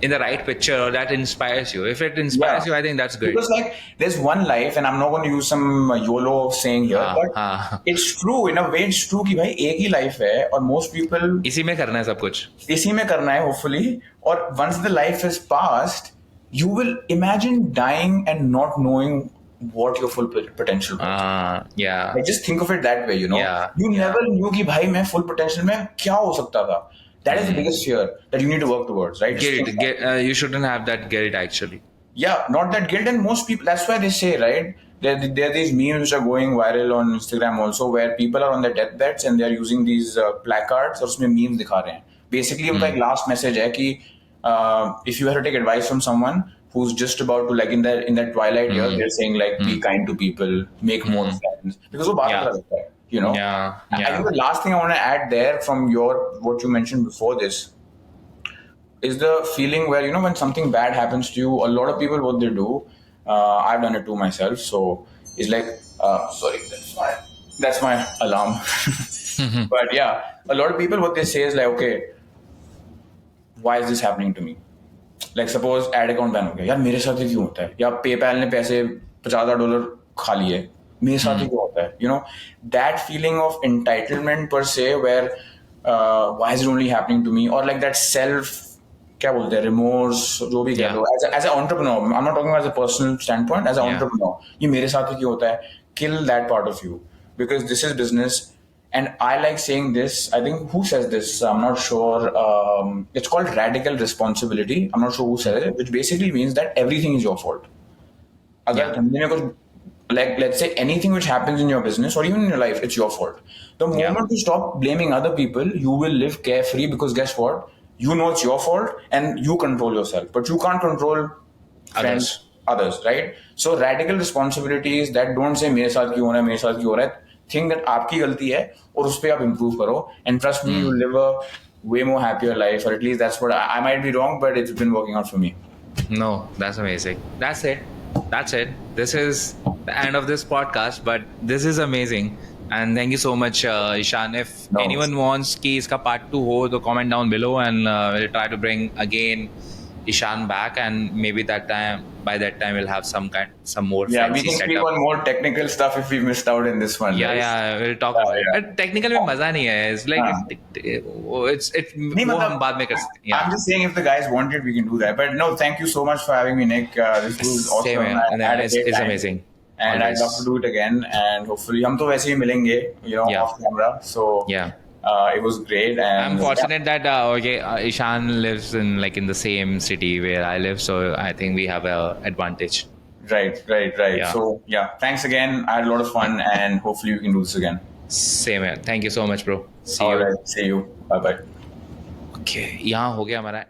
in the right picture, or that inspires you. If it inspires you, I think that's good. Because like there's one life, and I'm not going to use some YOLO saying here, but it's true, in a way it's true कि भाई एक ही life है, और most people इसी में करना है सब कुछ. इसी में करना है, hopefully. और once the life is passed, you will imagine dying and not knowing what your full potential was. Like just think of it that way, you know. You never knew कि भाई मैं full potential में क्या हो सकता था. That is the biggest fear that you need to work towards, right? Guilt. You shouldn't have that guilt, actually. Yeah, not that guilt. And most people, that's why they say, right? There are these memes which are going viral on Instagram also, where people are on their deathbeds and they're using these placards, और उसमें memes दिखा रहे हैं. Basically, उनका एक last message है कि if you have to take advice from someone, who's just about to, like, in that twilight year, they're saying like be kind to people, make more friends, because वो बात Yeah. पता लगता है, you know. Yeah, I yeah. think the last thing I want to add there from what you mentioned before this is the feeling where, you know, when something bad happens to you, a lot of people, what they do, I've done it too myself, so it's like, sorry, that's my alarm. But yeah, a lot of people, what they say is like, okay, why is this happening to me? Like suppose ad account ban हो गया, यार मेरे साथ ही क्यों होता है, या PayPal ने पैसे $50 खा लिए, मेरे साथ ही क्यों होता है, you know, that feeling of entitlement per se, where why is it only happening to me, or like that self, क्या बोलते हैं, remorse, जो भी कह लो, as an entrepreneur, I'm not talking about as a personal standpoint, as an entrepreneur, ये मेरे साथ ही क्यों होता है, kill that part of you, because this is business. And I like saying this, I think, who says this? I'm not sure. It's called radical responsibility. I'm not sure who says it, which basically means that everything is your fault. अगर धंधे में कुछ, like, let's say anything which happens in your business or even in your life, it's your fault. The moment you stop blaming other people, you will live carefree, because guess what? You know it's your fault and you control yourself, but you can't control others, right? So radical responsibility is that don't say मेरे साथ क्यों हो रहा है, मेरे साथ क्यों हो रहा है. Think that आपकी गलती है और उस पर आप improve करो, and trust me, you live a way more happier life, or at least that's what I might be wrong, but it's been working out for me. No, that's amazing. That's it. This is the end of this podcast, but this is amazing. And thank you so much, Ishan. If anyone wants कि इसका part 2 हो, तो comment down below, and we'll try to bring again Ishan back, and maybe by that time we'll have some more Yeah, we fancy can speak setup. on more technical stuff if we missed out in this one. Yeah, right? yeah, we'll talk about it. But technical में मजा नहीं है. It's like it's नहीं, वो मतलब, हम बाद में कर सकते हैं. I'm just saying, if the guys want it, we can do that. But no, thank you so much for having me, Nick. This was awesome. Same here. I had a great It's time. amazing. And Always. I'd love to do it again. And hopefully, हम तो वैसे ही मिलेंगे, you know, off camera. So Yeah. It was great. And I'm fortunate that Ishan lives in the same city where I live, so I think we have an advantage. Right. Yeah. So yeah, thanks again. I had a lot of fun, and hopefully we can do this again. Same here. Thank you so much, bro. See you. All right. See you. Bye bye. Okay, यहाँ हो गया हमारा